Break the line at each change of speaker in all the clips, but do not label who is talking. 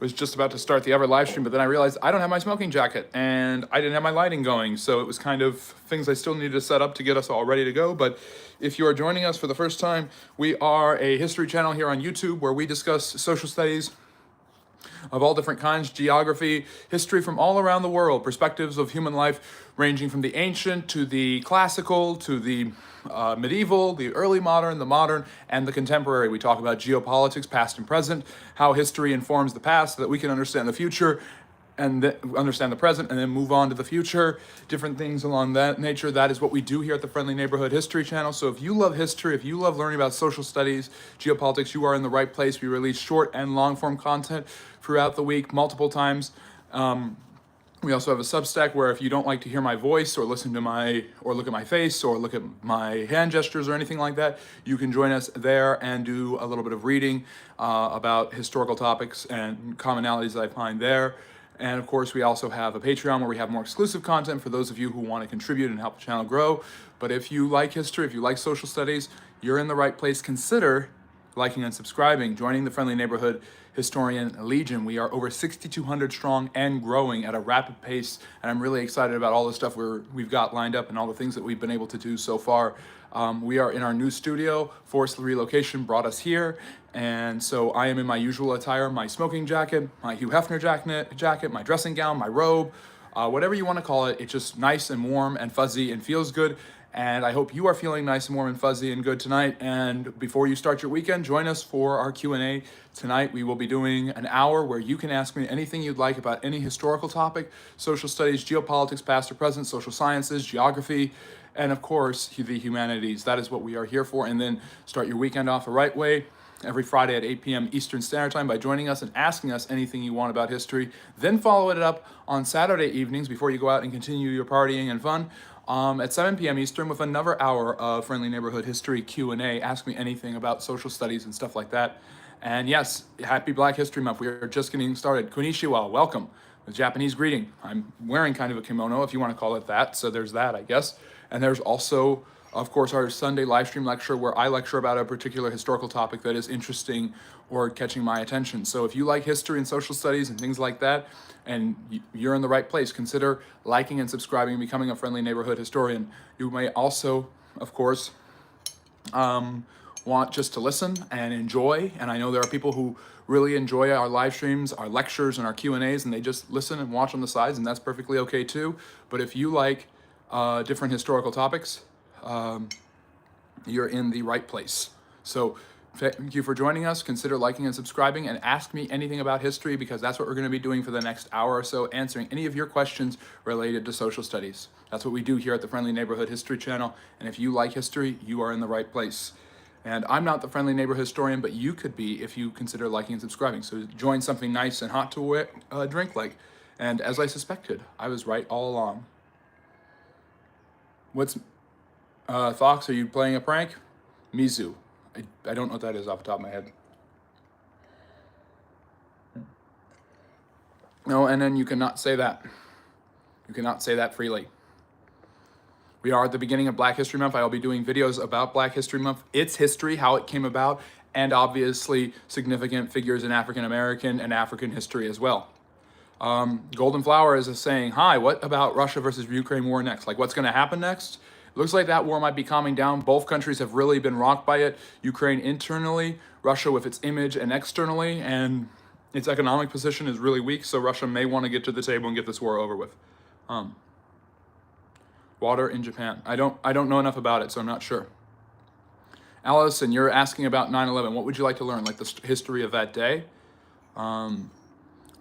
was just about to start the other live stream, but then I realized I don't have my smoking jacket and I didn't have my lighting going. So it was kind of things I still needed to set up to get us all ready to go. But if you are joining us for the first time, we are a history channel here on YouTube where we discuss social studies of all different kinds, geography, history from all around the world, perspectives of human life ranging from the ancient to the classical to the medieval, the early modern, the modern, and the contemporary. We talk about geopolitics, past and present, how history informs the past so that we can understand the future and understand the present and then move on to the future, different things along that nature. That is what we do here at the Friendly Neighborhood History Channel. So if you love history, if you love learning about social studies, geopolitics, you are in the right place. We release short and long form content throughout the week, multiple times. We also have a Substack where if you don't like to hear my voice or listen to or look at my face or look at my hand gestures or anything like that, you can join us there and do a little bit of reading about historical topics and commonalities that I find there. And of course, we also have a Patreon where we have more exclusive content for those of you who want to contribute and help the channel grow. But if you like history, if you like social studies, you're in the right place. Consider liking and subscribing, joining the Friendly Neighborhood Historian Legion. We are over 6,200 strong and growing at a rapid pace. And I'm really excited about all the stuff we've got lined up and all the things that we've been able to do so far. We are in our new studio. Forced relocation brought us here. And so I am in my usual attire, my smoking jacket, my Hugh Hefner jacket, my dressing gown, my robe, whatever you want to call it. It's just nice and warm and fuzzy and feels good. And I hope you are feeling nice and warm and fuzzy and good tonight. And before you start your weekend, join us for our Q&A. Tonight, we will be doing an hour where you can ask me anything you'd like about any historical topic, social studies, geopolitics, past or present, social sciences, geography, and of course, the humanities. That is what we are here for. And then start your weekend off the right way every Friday at 8 p.m. Eastern Standard Time by joining us and asking us anything you want about history. Then follow it up on Saturday evenings before you go out and continue your partying and fun at 7 p.m. Eastern with another hour of Friendly Neighborhood History Q&A. Ask me anything about social studies and stuff like that. And yes, happy Black History Month. We are just getting started. Konnichiwa, welcome. The Japanese greeting. I'm wearing kind of a kimono, if you want to call it that. So there's that, I guess. And there's also, of course, our Sunday live stream lecture where I lecture about a particular historical topic that is interesting or catching my attention. So if you like history and social studies and things like that, and you're in the right place, consider liking and subscribing and becoming a Friendly Neighborhood Historian. You may also, of course, want just to listen and enjoy. And I know there are people who really enjoy our live streams, our lectures, and our Q&As, and they just listen and watch on the sides, and that's perfectly okay too. But if you like different historical topics, you're in the right place. So thank you for joining us. Consider liking and subscribing and ask me anything about history because that's what we're going to be doing for the next hour or so, answering any of your questions related to social studies. That's what we do here at the Friendly Neighborhood History Channel. And if you like history, you are in the right place. And I'm not the Friendly Neighborhood Historian, but you could be if you consider liking and subscribing. So join something nice and hot to drink like. And as I suspected, I was right all along. What's Fox, are you playing a prank? Mizu. I don't know what that is off the top of my head. No, and then you cannot say that. You cannot say that freely. We are at the beginning of Black History Month. I'll be doing videos about Black History Month, its history, how it came about, and obviously significant figures in African American and African history as well. Golden Flower is saying, hi, what about Russia versus Ukraine war next? Like what's gonna happen next? Looks like that war might be calming down. Both countries have really been rocked by it. Ukraine internally, Russia with its image and externally, and its economic position is really weak, so Russia may want to get to the table and get this war over with. Water in Japan. I don't know enough about it, so I'm not sure. Allison, you're asking about 9/11. What would you like to learn? Like the history of that day?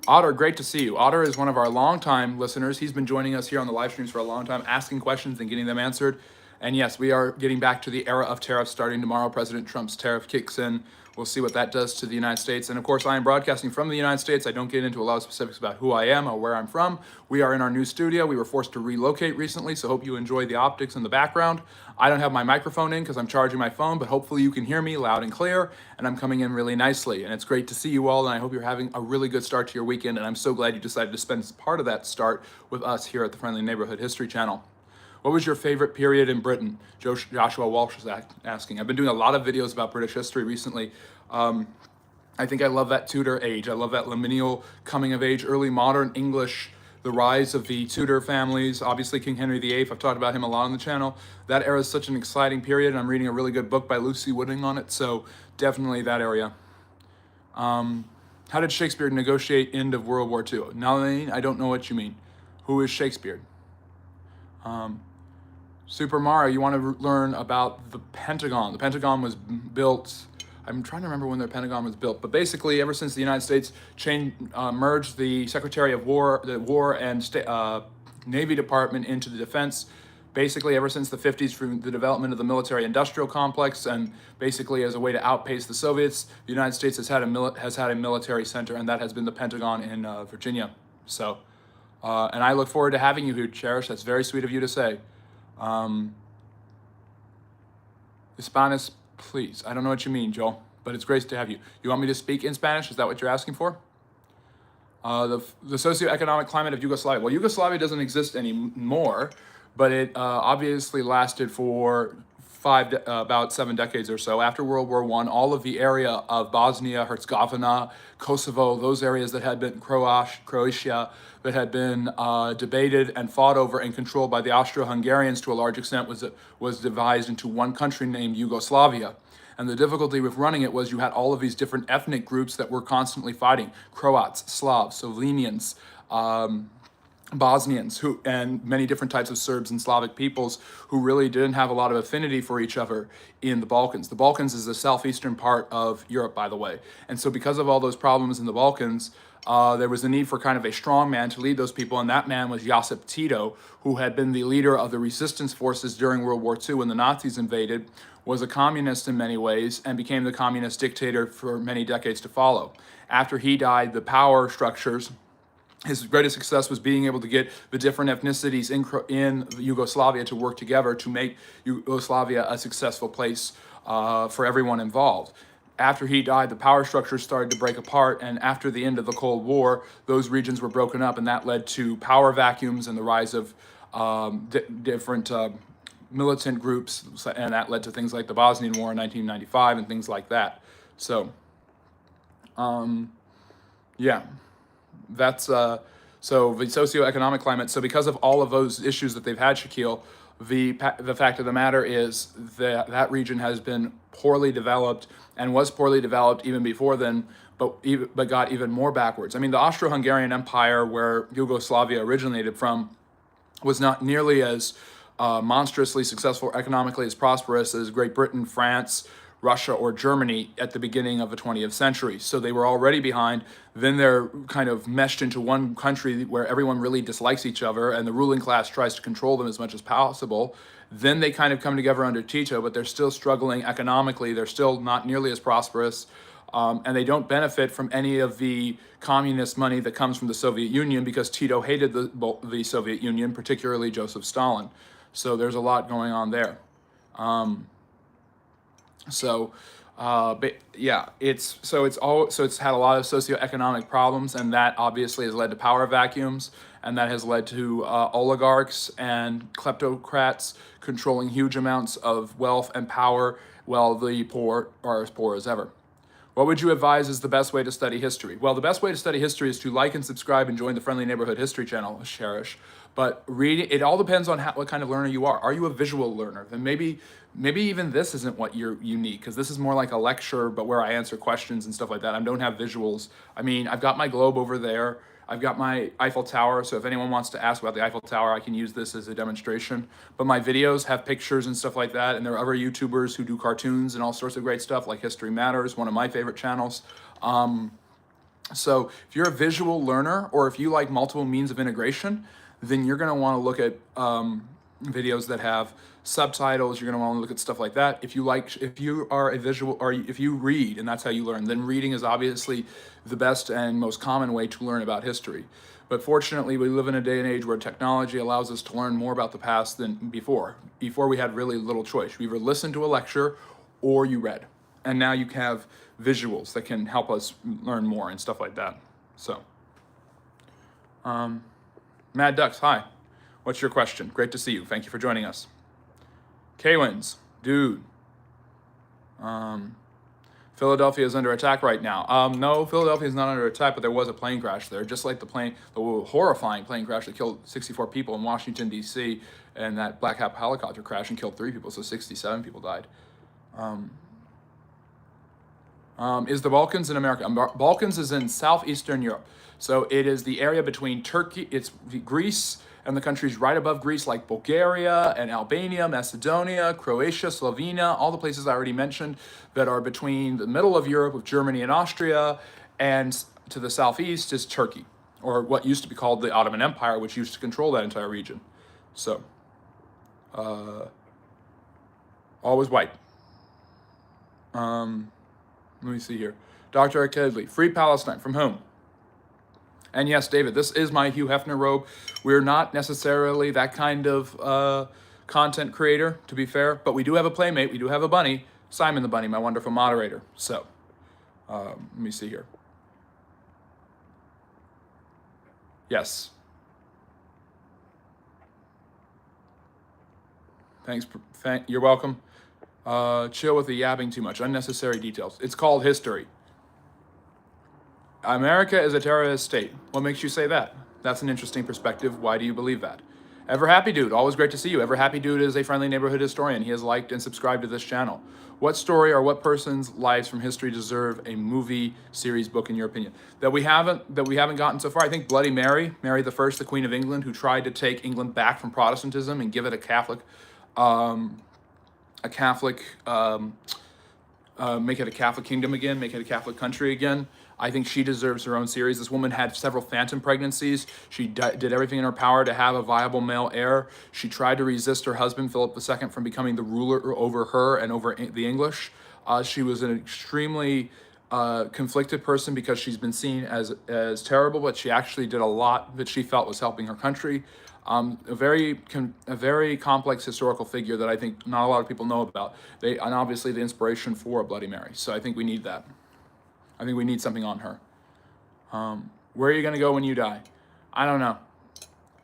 Otter, great to see you. Otter is one of our longtime listeners. He's been joining us here on the live streams for a long time, asking questions and getting them answered. And yes, we are getting back to the era of tariffs starting tomorrow. President Trump's tariff kicks in. We'll see what that does to the United States. And of course, I am broadcasting from the United States. I don't get into a lot of specifics about who I am or where I'm from. We are in our new studio. We were forced to relocate recently, so hope you enjoy the optics in the background. I don't have my microphone in because I'm charging my phone, but hopefully you can hear me loud and clear, and I'm coming in really nicely. And it's great to see you all, and I hope you're having a really good start to your weekend, and I'm so glad you decided to spend part of that start with us here at the Friendly Neighborhood History Channel. What was your favorite period in Britain? Joshua Walsh is asking. I've been doing a lot of videos about British history recently. I think I love that Tudor age. I love that liminal coming of age, early modern English, the rise of the Tudor families, obviously King Henry VIII. I've talked about him a lot on the channel. That era is such an exciting period, and I'm reading a really good book by Lucy Wooding on it, so definitely that area. How did Shakespeare negotiate end of World War II? Nalini, I don't know what you mean. Who is Shakespeare? Super Mario, you want to learn about the Pentagon. The Pentagon was built, I'm trying to remember when the Pentagon was built, but basically ever since the United States merged the Secretary of War, the War and Navy Department into the Defense, basically ever since the 50s, from the development of the military-industrial complex, and basically as a way to outpace the Soviets, the United States has had a military center, and that has been the Pentagon in Virginia. So, and I look forward to having you here, Cherish. That's very sweet of you to say. Spanish, please. I don't know what you mean, Joel, but it's great to have you. You want me to speak in Spanish? Is that what you're asking for? The socioeconomic climate of Yugoslavia. Well, Yugoslavia doesn't exist anymore, but it obviously lasted for about 7 decades or so. After World War I, all of the area of Bosnia, Herzegovina, Kosovo, those areas that had been Croatia, that had been debated and fought over and controlled by the Austro-Hungarians to a large extent, was devised into one country named Yugoslavia. And the difficulty with running it was you had all of these different ethnic groups that were constantly fighting: Croats, Slavs, Slovenians, Bosnians, and many different types of Serbs and Slavic peoples who really didn't have a lot of affinity for each other in the Balkans. The Balkans is the southeastern part of Europe, by the way. And so because of all those problems in the Balkans, there was a need for kind of a strong man to lead those people, and that man was Josip Tito, who had been the leader of the resistance forces during World War II when the Nazis invaded, was a communist in many ways, and became the communist dictator for many decades to follow. After he died, the power structures, his greatest success was being able to get the different ethnicities in Yugoslavia to work together to make Yugoslavia a successful place for everyone involved. After he died, the power structures started to break apart, and after the end of the Cold War, those regions were broken up, and that led to power vacuums and the rise of different militant groups, and that led to things like the Bosnian War in 1995 and things like that. So, yeah. That's so the socioeconomic climate. So because of all of those issues that they've had, Shaquille, the fact of the matter is that that region has been poorly developed and was poorly developed even before then, but got even more backwards. I mean, the Austro-Hungarian Empire, where Yugoslavia originated from, was not nearly as monstrously successful, economically as prosperous as Great Britain, France, Russia, or Germany at the beginning of the 20th century. So they were already behind. Then they're kind of meshed into one country where everyone really dislikes each other and the ruling class tries to control them as much as possible. Then they kind of come together under Tito, but they're still struggling economically. They're still not nearly as prosperous. And they don't benefit from any of the communist money that comes from the Soviet Union because Tito hated the Soviet Union, particularly Joseph Stalin. So there's a lot going on there. But yeah, it's had a lot of socioeconomic problems, and that obviously has led to power vacuums, and that has led to oligarchs and kleptocrats controlling huge amounts of wealth and power, while the poor are as poor as ever. What would you advise is the best way to study history? Well, the best way to study history is to like and subscribe and join the Friendly Neighborhood History channel, Cherish. But reading, it all depends on what kind of learner you are. Are you a visual learner? Then maybe even this isn't what you need, because this is more like a lecture, but where I answer questions and stuff like that. I don't have visuals. I mean, I've got my globe over there. I've got my Eiffel Tower, so if anyone wants to ask about the Eiffel Tower, I can use this as a demonstration. But my videos have pictures and stuff like that, and there are other YouTubers who do cartoons and all sorts of great stuff, like History Matters, one of my favorite channels. So if you're a visual learner, or if you like multiple means of integration, then you're going to want to look at videos that have subtitles. You're going to want to look at stuff like that. If you are a visual, or if you read and that's how you learn, then reading is obviously the best and most common way to learn about history. But fortunately, we live in a day and age where technology allows us to learn more about the past than before. Before, we had really little choice. We either listened to a lecture or you read. And now you have visuals that can help us learn more and stuff like that. So, Mad Ducks, hi. What's your question? Great to see you. Thank you for joining us. K-Wins, dude. Philadelphia is under attack right now. No, Philadelphia is not under attack, but there was a plane crash there, just like the horrifying plane crash that killed 64 people in Washington, D.C., and that Black Hawk helicopter crash and killed 3 people, so 67 people died. Is the Balkans in America? Balkans is in southeastern Europe. So it is the area between Turkey, it's Greece, and the countries right above Greece, like Bulgaria and Albania, Macedonia, Croatia, Slovenia, all the places I already mentioned that are between the middle of Europe with Germany and Austria, and to the southeast is Turkey, or what used to be called the Ottoman Empire, which used to control that entire region. So, always white. Let me see here. Dr. Kedley, Free Palestine, from whom? And yes, David, this is my Hugh Hefner robe. We're not necessarily that kind of content creator, to be fair, but we do have a playmate, we do have a bunny, Simon the Bunny, my wonderful moderator. So, let me see here. Yes. Thanks, you're welcome. Chill with the yapping too much, unnecessary details. It's called history. America is a terrorist state. What makes you say that? That's an interesting perspective. Why do you believe that? Ever Happy Dude, always great to see you. Ever Happy Dude is a friendly neighborhood historian. He has liked and subscribed to this channel. What story or what person's lives from history deserve a movie, series, book, in your opinion? That we haven't gotten so far. I think Bloody Mary, Mary the First, the Queen of England, who tried to take England back from Protestantism and give it a Catholic, make it a Catholic kingdom again, make it a Catholic country again. I think she deserves her own series. This woman had several phantom pregnancies. She did everything in her power to have a viable male heir. She tried to resist her husband, Philip II, from becoming the ruler over her and over the English. She was an extremely conflicted person because she's been seen as terrible, but she actually did a lot that she felt was helping her country. A very complex historical figure that I think not a lot of people know about. And obviously the inspiration for Bloody Mary. So I think we need that. I think we need something on her. Where are you going to go when you die? I don't know.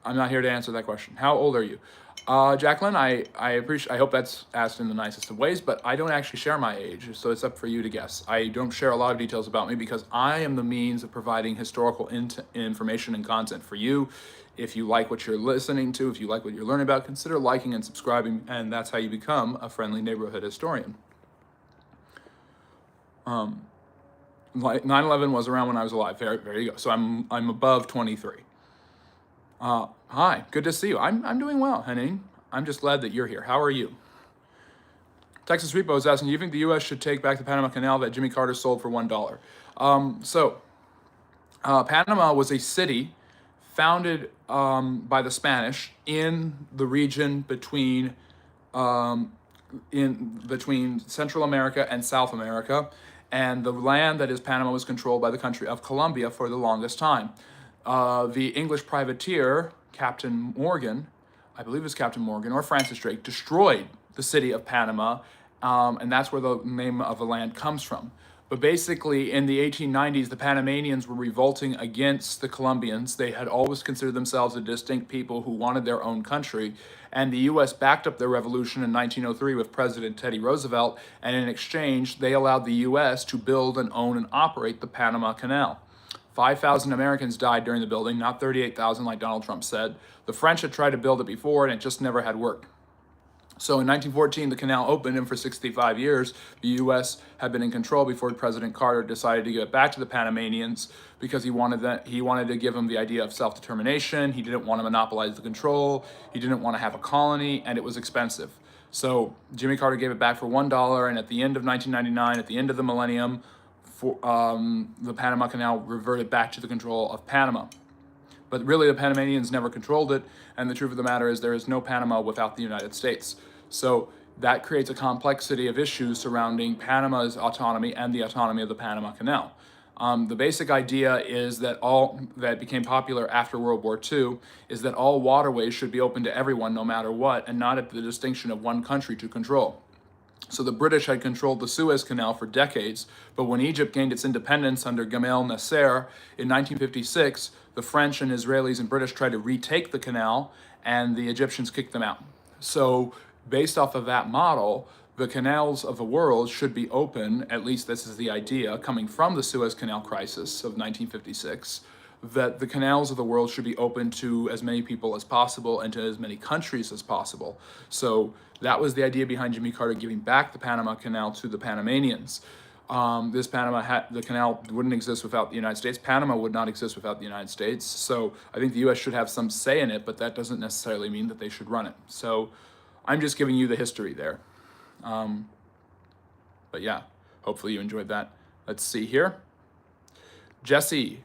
I'm not here to answer that question. How old are you? Jacqueline, I hope that's asked in the nicest of ways, but I don't actually share my age, so it's up for you to guess. I don't share a lot of details about me because I am the means of providing historical information and content for you. If you like what you're listening to, if you like what you're learning about, consider liking and subscribing, and that's how you become a friendly neighborhood historian. 9/11 was around when I was alive. There you go. So I'm above 23. Hi, good to see you. I'm doing well, honey. I'm just glad that you're here. How are you? Texas Repo is asking, do you think the U.S. should take back the Panama Canal that Jimmy Carter sold for $1? Panama was a city founded by the Spanish in the region between Central America and South America, and the land that is Panama was controlled by the country of Colombia for the longest time. The English privateer, Captain Morgan, I believe it was Captain Morgan or Francis Drake, destroyed the city of Panama, and that's where the name of the land comes from. But basically, in the 1890s, the Panamanians were revolting against the Colombians. They had always considered themselves a distinct people who wanted their own country, and the U.S. backed up their revolution in 1903 with President Teddy Roosevelt, and in exchange, they allowed the U.S. to build and own and operate the Panama Canal. 5,000 Americans died during the building, not 38,000 like Donald Trump said. The French had tried to build it before, and it just never had worked. So in 1914, the canal opened, and for 65 years, the U.S. had been in control before President Carter decided to give it back to the Panamanians because he wanted to give them the idea of self-determination. He didn't want to monopolize the control. He didn't want to have a colony, and it was expensive. So Jimmy Carter gave it back for $1, and at the end of 1999, at the end of the millennium, the Panama Canal reverted back to the control of Panama. But really, the Panamanians never controlled it, and the truth of the matter is there is no Panama without the United States. So that creates a complexity of issues surrounding Panama's autonomy and the autonomy of the Panama Canal. The basic idea is that that became popular after World War II is that all waterways should be open to everyone no matter what, and not at the distinction of one country to control. So the British had controlled the Suez Canal for decades, but when Egypt gained its independence under Gamal Nasser in 1956, the French and Israelis and British tried to retake the canal, and the Egyptians kicked them out. So based off of that model, the canals of the world should be open, at least this is the idea, coming from the Suez Canal crisis of 1956, that the canals of the world should be open to as many people as possible and to as many countries as possible. So that was the idea behind Jimmy Carter giving back the Panama Canal to the Panamanians. The canal wouldn't exist without the United States. Panama would not exist without the United States. So I think the U.S. should have some say in it, but that doesn't necessarily mean that they should run it. So I'm just giving you the history there. But yeah, hopefully you enjoyed that. Let's see here. Jesse,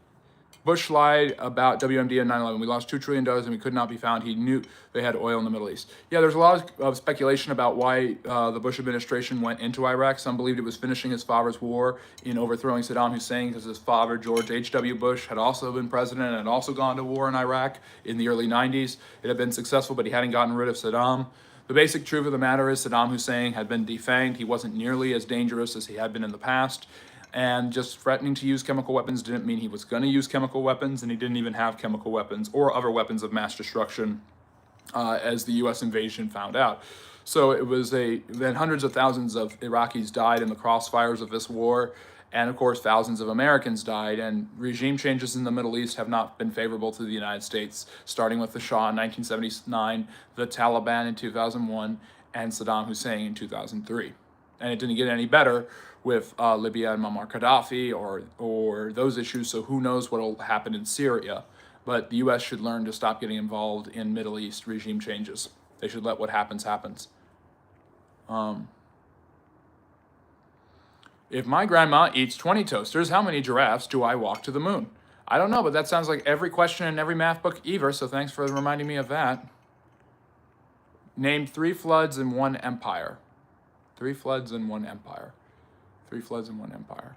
Bush lied about WMD and 9/11. We lost $2 trillion and we could not be found. He knew they had oil in the Middle East. Yeah, there's a lot of speculation about why the Bush administration went into Iraq. Some believed it was finishing his father's war in overthrowing Saddam Hussein because his father, George H.W. Bush, had also been president and had also gone to war in Iraq in the early 90s. It had been successful, but he hadn't gotten rid of Saddam. The basic truth of the matter is Saddam Hussein had been defanged. He wasn't nearly as dangerous as he had been in the past. And just threatening to use chemical weapons didn't mean he was going to use chemical weapons, and he didn't even have chemical weapons or other weapons of mass destruction, as the U.S. invasion found out. So it was then hundreds of thousands of Iraqis died in the crossfires of this war, and of course thousands of Americans died, and regime changes in the Middle East have not been favorable to the United States, starting with the Shah in 1979, the Taliban in 2001, and Saddam Hussein in 2003. And it didn't get any better with Libya and Muammar Gaddafi or those issues, so who knows what will happen in Syria. But the U.S. should learn to stop getting involved in Middle East regime changes. They should let what happens. If my grandma eats 20 toasters, how many giraffes do I walk to the moon? I don't know, but that sounds like every question in every math book ever, so thanks for reminding me of that. Name 3 floods in one empire. 3 floods in one empire. 3 floods in one empire.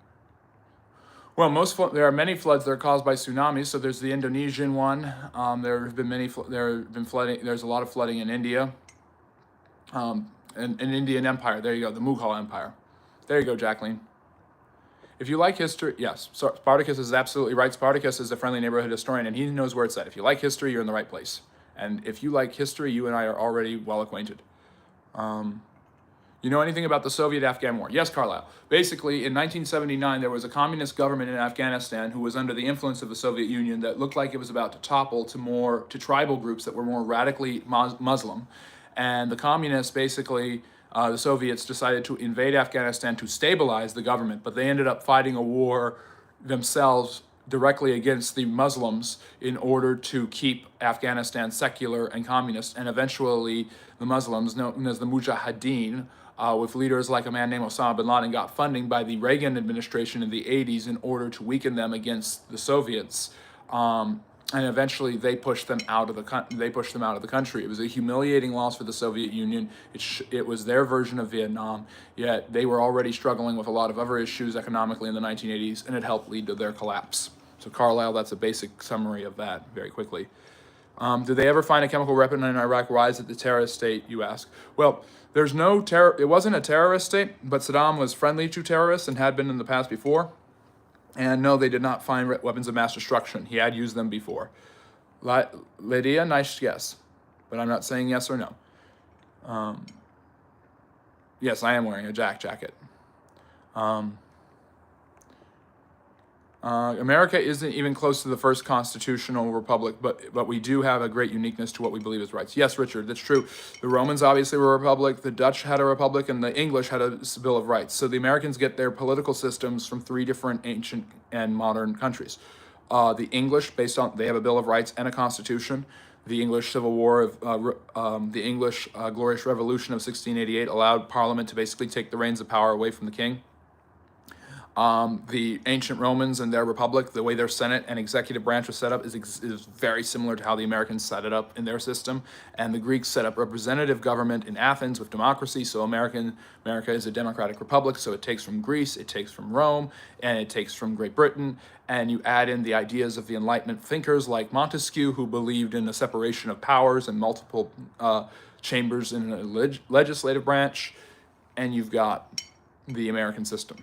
Well, there are many floods that are caused by tsunamis. So there's the Indonesian one. There have been flooding. There's a lot of flooding in India. An Indian empire. There you go. The Mughal Empire. There you go, Jacqueline. If you like history, yes, Spartacus is absolutely right. Spartacus is a friendly neighborhood historian, and he knows where it's at. If you like history, you're in the right place. And if you like history, you and I are already well acquainted. You know anything about the Soviet-Afghan War? Yes, Carlisle. Basically, in 1979, there was a communist government in Afghanistan who was under the influence of the Soviet Union that looked like it was about to topple to tribal groups that were more radically Muslim. And the communists basically, the Soviets decided to invade Afghanistan to stabilize the government, but they ended up fighting a war themselves directly against the Muslims in order to keep Afghanistan secular and communist. And eventually, the Muslims, known as the Mujahideen, with leaders like a man named Osama bin Laden, got funding by the Reagan administration in the 80s in order to weaken them against the Soviets. And eventually they pushed them out of the country. It was a humiliating loss for the Soviet Union. It was their version of Vietnam, yet they were already struggling with a lot of other issues economically in the 1980s, and it helped lead to their collapse. So Carlisle, that's a basic summary of that very quickly. Did they ever find a chemical weapon in Iraq? Why is it the terrorist state, you ask? Well, there's no terror. It wasn't a terrorist state, but Saddam was friendly to terrorists and had been in the past before. And no, they did not find weapons of mass destruction. He had used them before. Lydia, nice guess, but I'm not saying yes or no. Yes, I am wearing a jacket. America isn't even close to the first constitutional republic, but we do have a great uniqueness to what we believe is rights. Yes, Richard, that's true. The Romans obviously were a republic, the Dutch had a republic, and the English had a Bill of Rights. So the Americans get their political systems from 3 different ancient and modern countries. The English, they have a Bill of Rights and a constitution. The English Civil War, the English Glorious Revolution of 1688 allowed Parliament to basically take the reins of power away from the king. The ancient Romans and their republic, the way their Senate and executive branch was set up is very similar to how the Americans set it up in their system. And the Greeks set up representative government in Athens with democracy. So America is a democratic republic. So it takes from Greece, it takes from Rome, and it takes from Great Britain. And you add in the ideas of the Enlightenment thinkers like Montesquieu, who believed in the separation of powers and multiple chambers in a legislative branch. And you've got the American system.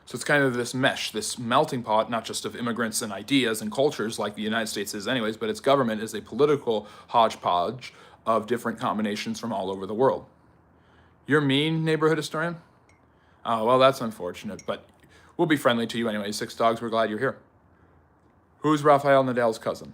So it's kind of this mesh, this melting pot, not just of immigrants and ideas and cultures like the United States is anyways, but its government is a political hodgepodge of different combinations from all over the world. You're mean, neighborhood historian? Oh, well, that's unfortunate, but we'll be friendly to you anyway. Six Dogs, we're glad you're here. Who's Rafael Nadal's cousin?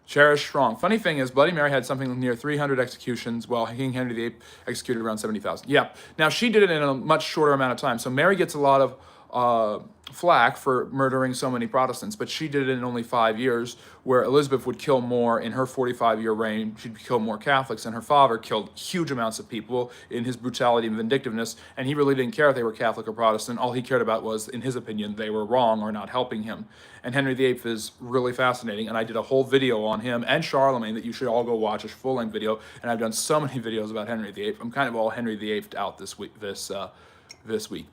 Cherish Strong. Funny thing is, Bloody Mary had something near 300 executions, while King Henry VIII executed around 70,000. Yeah. Now, she did it in a much shorter amount of time. So Mary gets a lot of flack for murdering so many Protestants, but she did it in only 5 years, where Elizabeth would kill more in her 45-year reign. She'd kill more Catholics, and her father killed huge amounts of people in his brutality and vindictiveness, and he really didn't care if they were Catholic or Protestant. All he cared about was, in his opinion, they were wrong or not helping him. And Henry VIII is really fascinating, and I did a whole video on him and Charlemagne that you should all go watch, a full-length video, and I've done so many videos about Henry VIII. I'm kind of all Henry VIII out this week,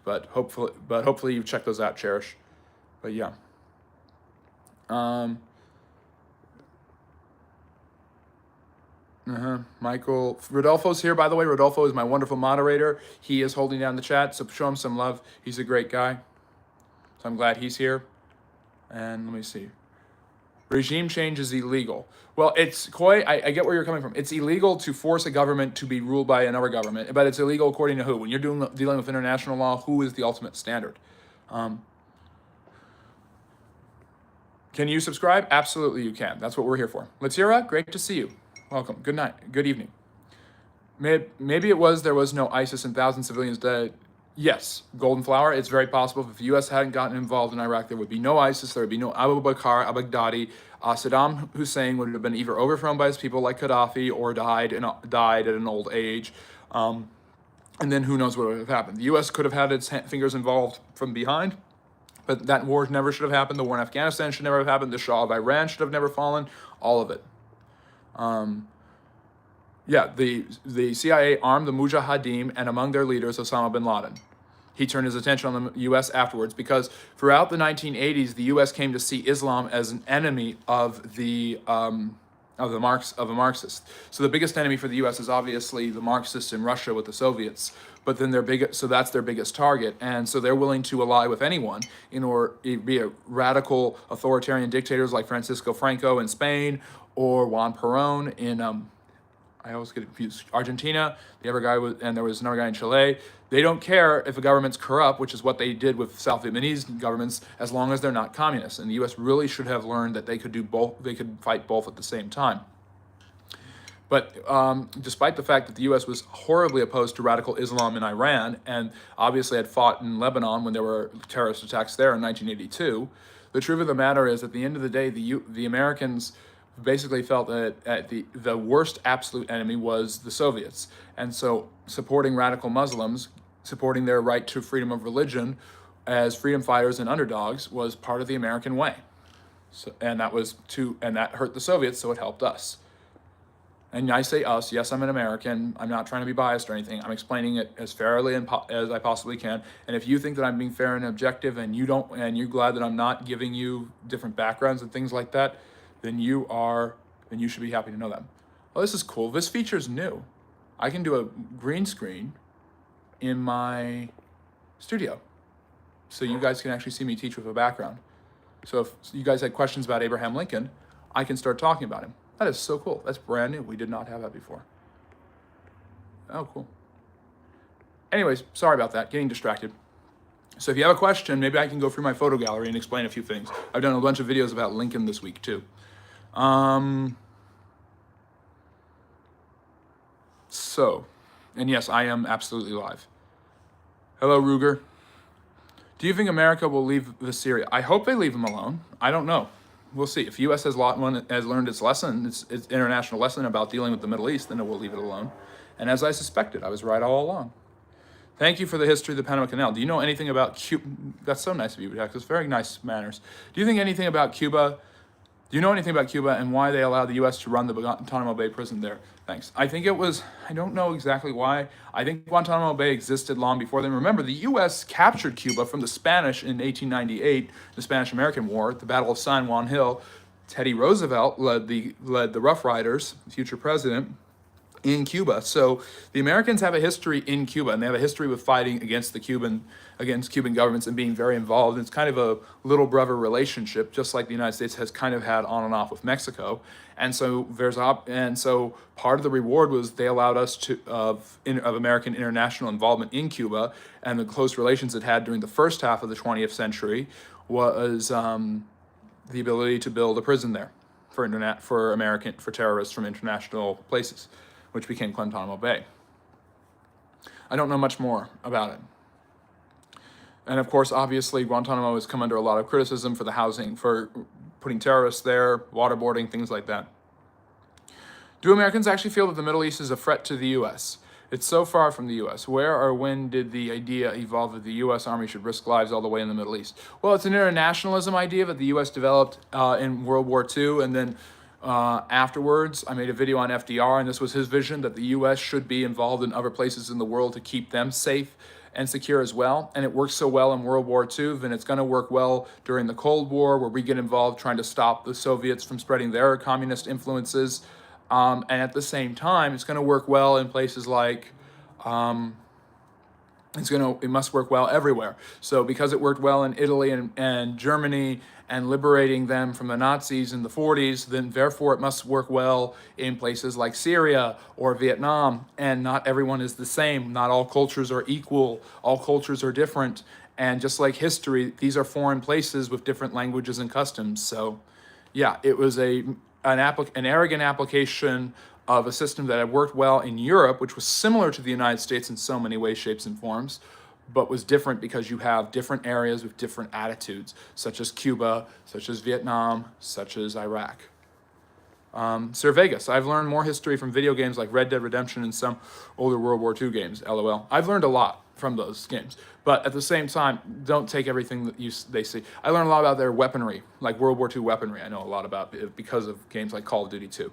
but hopefully you check those out, Cherish. But yeah. Michael Rodolfo's here, by the way. Rodolfo is my wonderful moderator. He is holding down the chat, so show him some love. He's a great guy, so I'm glad he's here. And let me see. Regime change is illegal. Well, it's Coy, I get where you're coming from. It's illegal to force a government to be ruled by another government, but it's illegal according to who? When you're dealing with international law, who is the ultimate standard? Can you subscribe? Absolutely you can. That's what we're here for. Latsira, great to see you. Welcome. Good night. Good evening. Maybe there was no ISIS and 1,000 civilians dead. Yes, Golden Flower, it's very possible. If the U.S. hadn't gotten involved in Iraq, there would be no ISIS, there would be no Abu Bakr al-Baghdadi. Saddam Hussein would have been either overthrown by his people like Gaddafi or died at an old age. And then who knows what would have happened. The U.S. could have had its fingers involved from behind, but that war never should have happened. The war in Afghanistan should never have happened. The Shah of Iran should have never fallen. All of it. The CIA armed the Mujahideen, and among their leaders, Osama bin Laden. He turned his attention on the U.S. afterwards because throughout the 1980s, the U.S. came to see Islam as an enemy of the Marxists. So the biggest enemy for the U.S. is obviously the Marxists in Russia with the Soviets. But then so that's their biggest target, and so they're willing to ally with anyone in order to be a radical authoritarian dictators like Francisco Franco in Spain or Juan Perón in I always get confused. Argentina, the other guy and there was another guy in Chile. They don't care if a government's corrupt, which is what they did with South Vietnamese governments, as long as they're not communists. And the U.S. really should have learned that they could do both. They could fight both at the same time. But despite the fact that the U.S. was horribly opposed to radical Islam in Iran, and obviously had fought in Lebanon when there were terrorist attacks there in 1982, the truth of the matter is, at the end of the day, the Americans basically felt that the worst absolute enemy was the Soviets. And so supporting radical Muslims, supporting their right to freedom of religion as freedom fighters and underdogs was part of the American way. So, and that hurt the Soviets, so it helped us. And I say us, yes, I'm an American. I'm not trying to be biased or anything. I'm explaining it as fairly as I possibly can. And if you think that I'm being fair and objective and you're glad that I'm not giving you different backgrounds and things like that, then you should be happy to know that. Oh, this is cool. This feature's new. I can do a green screen in my studio. So you guys can actually see me teach with a background. So if you guys had questions about Abraham Lincoln, I can start talking about him. That is so cool. That's brand new. We did not have that before. Oh, cool. Anyways, sorry about that. Getting distracted. So if you have a question, maybe I can go through my photo gallery and explain a few things. I've done a bunch of videos about Lincoln this week too. And yes, I am absolutely live. Hello, Ruger. Do you think America will leave Syria? I hope they leave them alone. I don't know. We'll see. If U.S. has learned its lesson, its international lesson about dealing with the Middle East, then it will leave it alone. And as I suspected, I was right all along. Thank you for the history of the Panama Canal. Do you know anything about Cuba? That's so nice of you, Jack. That's very nice manners. Do you know anything about Cuba and why they allowed the U.S. to run the Guantanamo Bay prison there? Thanks. I don't know exactly why. I think Guantanamo Bay existed long before then. Remember, the U.S. captured Cuba from the Spanish in 1898, the Spanish-American War, the Battle of San Juan Hill. Teddy Roosevelt led the Rough Riders, future president, in Cuba. So the Americans have a history in Cuba, and they have a history with fighting against against Cuban governments and being very involved. It's kind of a little brother relationship, just like the United States has kind of had on and off with Mexico. And so so part of the reward was they allowed us of American international involvement in Cuba, and the close relations it had during the first half of the 20th century was the ability to build a prison there for terrorists from international places, which became Guantanamo Bay. I don't know much more about it. And of course, obviously, Guantanamo has come under a lot of criticism for the housing, for putting terrorists there, waterboarding, things like that. Do Americans actually feel that the Middle East is a threat to the U.S.? It's so far from the U.S. Where or when did the idea evolve that the U.S. Army should risk lives all the way in the Middle East? Well, it's an internationalism idea that the U.S. developed in World War II, and then afterwards, I made a video on FDR, and this was his vision that the U.S. should be involved in other places in the world to keep them safe and secure as well. And it worked so well in World War II, then it's going to work well during the Cold War, where we get involved trying to stop the Soviets from spreading their communist influences. And at the same time, it's going to work well in places like, it must work well everywhere. So because it worked well in Italy and Germany and liberating them from the Nazis in the 40s, then therefore it must work well in places like Syria or Vietnam. And not everyone is the same. Not all cultures are equal. All cultures are different. And just like history, these are foreign places with different languages and customs. So yeah, it was an arrogant application of a system that had worked well in Europe, which was similar to the United States in so many ways, shapes, and forms, but was different because you have different areas with different attitudes, such as Cuba, such as Vietnam, such as Iraq. Sir Vegas, I've learned more history from video games like Red Dead Redemption and some older World War II games, LOL. I've learned a lot from those games, but at the same time, don't take everything that they see. I learned a lot about their weaponry, like World War II weaponry. I know a lot about it because of games like Call of Duty 2.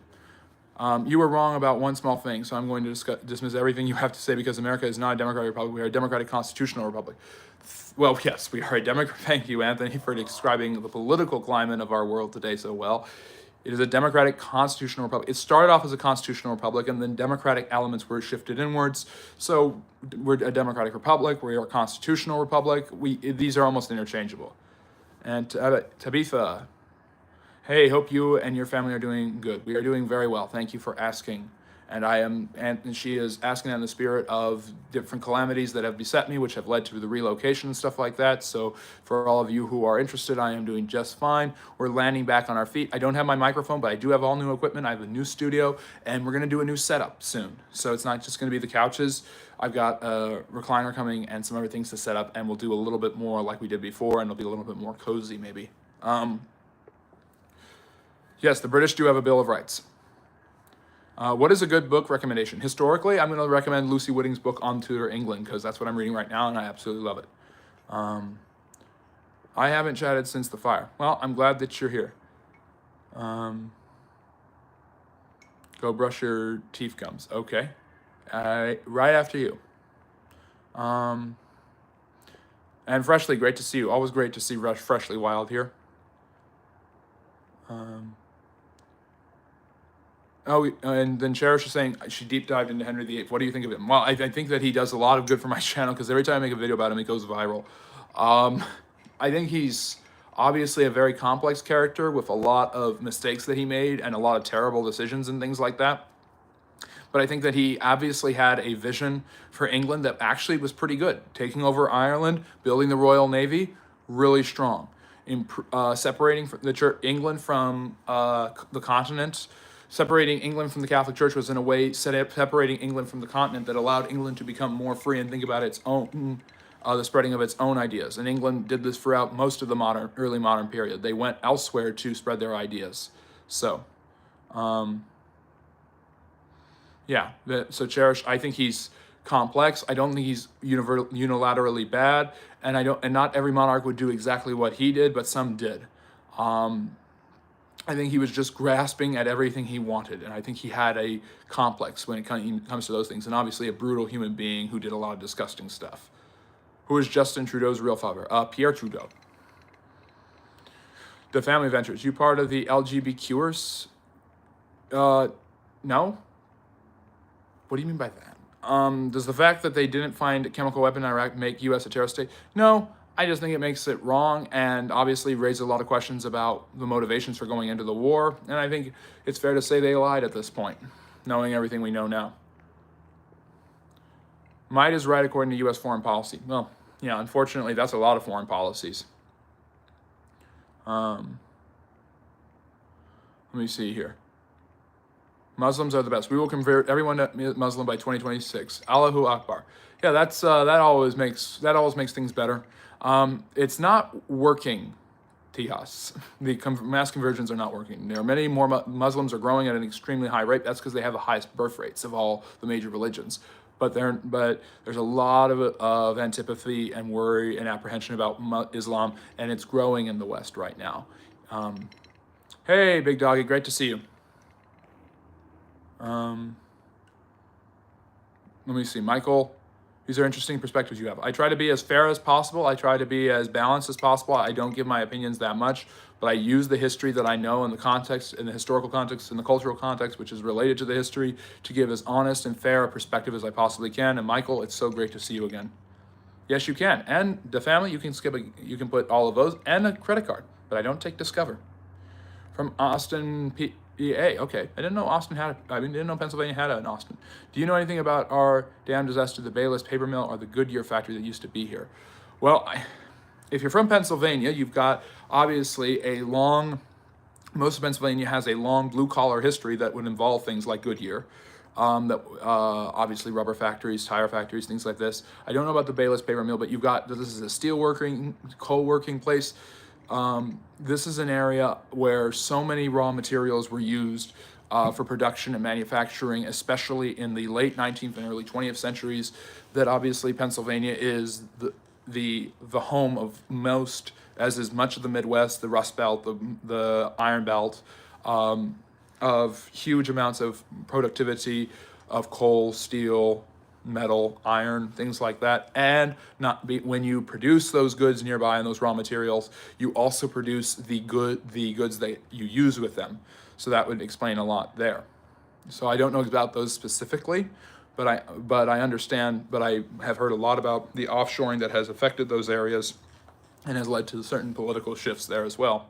You were wrong about one small thing, so I'm going to dismiss everything you have to say because America is not a democratic republic. We are a democratic constitutional republic. Well, yes, we are a democratic. Thank you, Anthony, for describing the political climate of our world today so well. It is a democratic constitutional republic. It started off as a constitutional republic, and then democratic elements were shifted inwards. So we're a democratic republic. We are a constitutional republic. These are almost interchangeable. And Tabitha, hey, hope you and your family are doing good. We are doing very well. Thank you for asking. And she is asking in the spirit of different calamities that have beset me, which have led to the relocation and stuff like that. So for all of you who are interested, I am doing just fine. We're landing back on our feet. I don't have my microphone, but I do have all new equipment. I have a new studio, and we're going to do a new setup soon. So it's not just going to be the couches. I've got a recliner coming and some other things to set up, and we'll do a little bit more like we did before, and it'll be a little bit more cozy maybe. Yes, the British do have a Bill of Rights. What is a good book recommendation? Historically, I'm going to recommend Lucy Whitting's book On Tudor England because that's what I'm reading right now and I absolutely love it. I haven't chatted since the fire. Well, I'm glad that you're here. Go brush your teeth gums. Okay. Right after you. And Freshly, great to see you. Always great to see Freshly Wild here. And then Cherish is saying she deep dived into Henry VIII. What do you think of him? Well, I think that he does a lot of good for my channel because every time I make a video about him, it goes viral. I think he's obviously a very complex character with a lot of mistakes that he made and a lot of terrible decisions and things like that. But I think that he obviously had a vision for England that actually was pretty good. Taking over Ireland, building the Royal Navy, really strong. Separating England from the continent. Separating England from the Catholic Church was in a way separating England from the continent that allowed England to become more free and think about its own, the spreading of its own ideas. And England did this throughout most of the early modern period. They went elsewhere to spread their ideas. So, yeah. So Cherish, I think he's complex. I don't think he's unilaterally bad, and not every monarch would do exactly what he did, but some did. I think he was just grasping at everything he wanted, and I think he had a complex when it comes to those things, and obviously a brutal human being who did a lot of disgusting stuff. Who is Justin Trudeau's real father? Pierre Trudeau. The Family Ventures. You part of the LGBTQers? No. What do you mean by that? Does the fact that they didn't find a chemical weapon in Iraq make U.S. a terrorist state? No, I just think it makes it wrong and obviously raises a lot of questions about the motivations for going into the war. And I think it's fair to say they lied at this point, knowing everything we know now. Might is right according to U.S. foreign policy. Well, yeah, unfortunately, that's a lot of foreign policies. Let me see here. Muslims are the best. We will convert everyone to Muslim by 2026. Allahu Akbar. Yeah, that always makes things better. It's not working, Tijas. The mass conversions are not working. There are many more Muslims are growing at an extremely high rate. That's because they have the highest birth rates of all the major religions. But there's a lot of antipathy and worry and apprehension about Islam, and it's growing in the West right now. Hey, Big Doggy, great to see you. Let me see, Michael. These are interesting perspectives you have. I try to be as fair as possible. I try to be as balanced as possible. I don't give my opinions that much, but I use the history that I know in the context, in the historical context, in the cultural context, which is related to the history, to give as honest and fair a perspective as I possibly can. And Michael, it's so great to see you again. Yes, you can. And the family, you can put all of those and a credit card, but I don't take Discover. From Austin, PA. Okay, I didn't know Pennsylvania had an Austin. Do you know anything about our dam disaster, the Bayless paper mill, or the Goodyear factory that used to be here? Well, if you're from Pennsylvania, you've got obviously most of Pennsylvania has a long blue collar history that would involve things like Goodyear. Obviously rubber factories, tire factories, things like this. I don't know about the Bayless paper mill, but this is a steel working, coal working place. This is an area where so many raw materials were used for production and manufacturing, especially in the late 19th and early 20th centuries, that obviously Pennsylvania is the home of most, as is much of the Midwest, the Rust Belt, the Iron Belt, of huge amounts of productivity of coal, steel, metal, iron, things like that. And when you produce those goods nearby and those raw materials, you also produce the goods that you use with them. So that would explain a lot there. So I don't know about those specifically, but I understand, but I have heard a lot about the offshoring that has affected those areas and has led to certain political shifts there as well.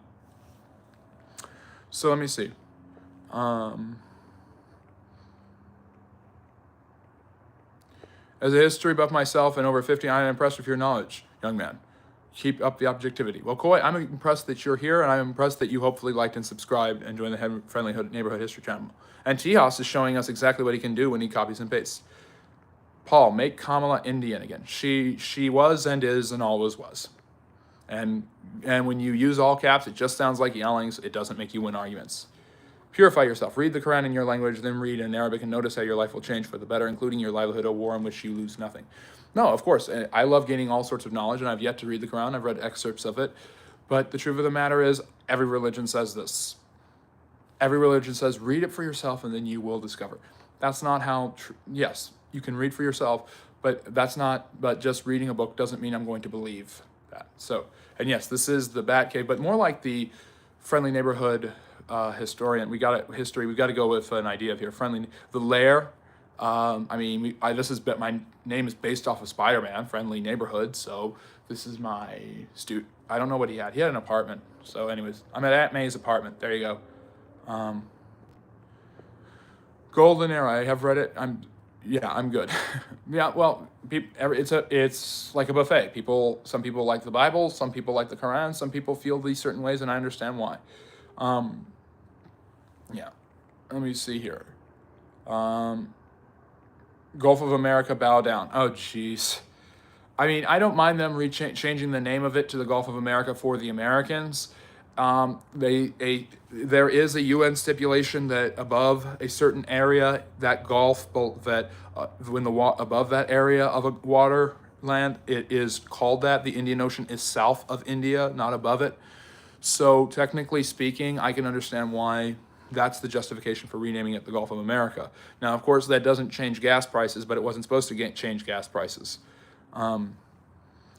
So let me see. As a history buff myself and over 50, I am impressed with your knowledge, young man. Keep up the objectivity. Well, Coy, I'm impressed that you're here, and I'm impressed that you hopefully liked and subscribed and joined the Friendly Neighborhood History channel. And Tejas is showing us exactly what he can do when he copies and pastes. Paul, make Kamala Indian again. She was and is and always was. And when you use all caps, it just sounds like yelling. So it doesn't make you win arguments. Purify yourself. Read the Quran in your language, then read in Arabic, and notice how your life will change for the better, including your livelihood, a war in which you lose nothing. No, of course. I love gaining all sorts of knowledge, and I've yet to read the Quran. I've read excerpts of it. But the truth of the matter is, every religion says this. Every religion says, read it for yourself, and then you will discover. That's not how, yes, you can read for yourself, but just reading a book doesn't mean I'm going to believe that. So, and yes, this is the Batcave, but more like the Friendly Neighborhood historian. We've got to go with an idea of here. The Lair. My name is based off of Spider-Man, Friendly Neighborhood. So this is my I don't know what he had. He had an apartment. So anyways, I'm at Aunt May's apartment. There you go. Golden Era. I have read it. I'm good. Yeah. Well, it's like a buffet. Some people like the Bible. Some people like the Quran. Some people feel these certain ways, and I understand why. Yeah, let me see here. Gulf of America, bow down. Oh, jeez. I mean, I don't mind them changing the name of it to the Gulf of America for the Americans. There is a UN stipulation that above a certain area, that Gulf, above that area of a water land, it is called that. The Indian Ocean is south of India, not above it. So technically speaking, I can understand why that's the justification for renaming it the Gulf of America. Now, of course, that doesn't change gas prices, but it wasn't supposed to change gas prices. The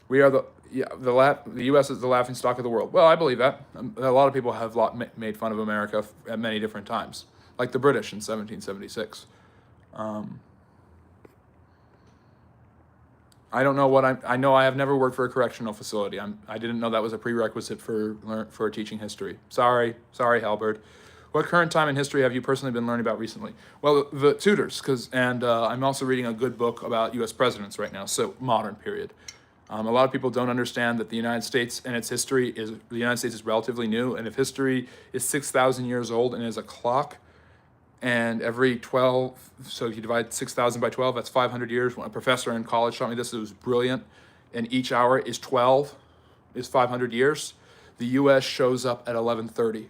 U.S. is the laughingstock of the world. Well, I believe that. A lot of people have made fun of America at many different times, like the British in 1776. I don't know what I know I have never worked for a correctional facility. I didn't know that was a prerequisite for teaching history. Sorry, Halbert. What current time in history have you personally been learning about recently? Well, the Tudors, and I'm also reading a good book about U.S. presidents right now, so modern period. A lot of people don't understand that the United States and its history is, the United States is relatively new, and if history is 6,000 years old and is a clock, and every 12, so if you divide 6,000 by 12, that's 500 years. When a professor in college taught me this, it was brilliant, and each hour is 500 years. The U.S. shows up at 11:30,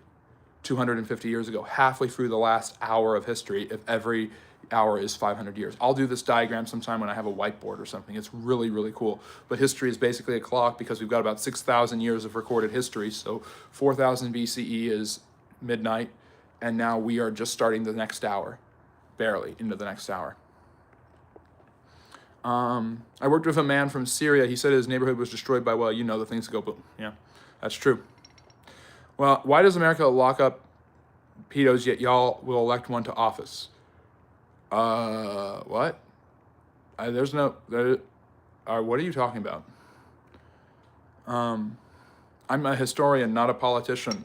250 years ago, halfway through the last hour of history, if every hour is 500 years. I'll do this diagram sometime when I have a whiteboard or something. It's really, really cool. But history is basically a clock because we've got about 6,000 years of recorded history. So 4000 BCE is midnight, and now we are just starting the next hour, barely into the next hour. I worked with a man from Syria. He said his neighborhood was destroyed by, well, you know, the things that go boom. Yeah, that's true. Well, why does America lock up pedos, yet y'all will elect one to office? What? There's no, what are you talking about? I'm a historian, not a politician.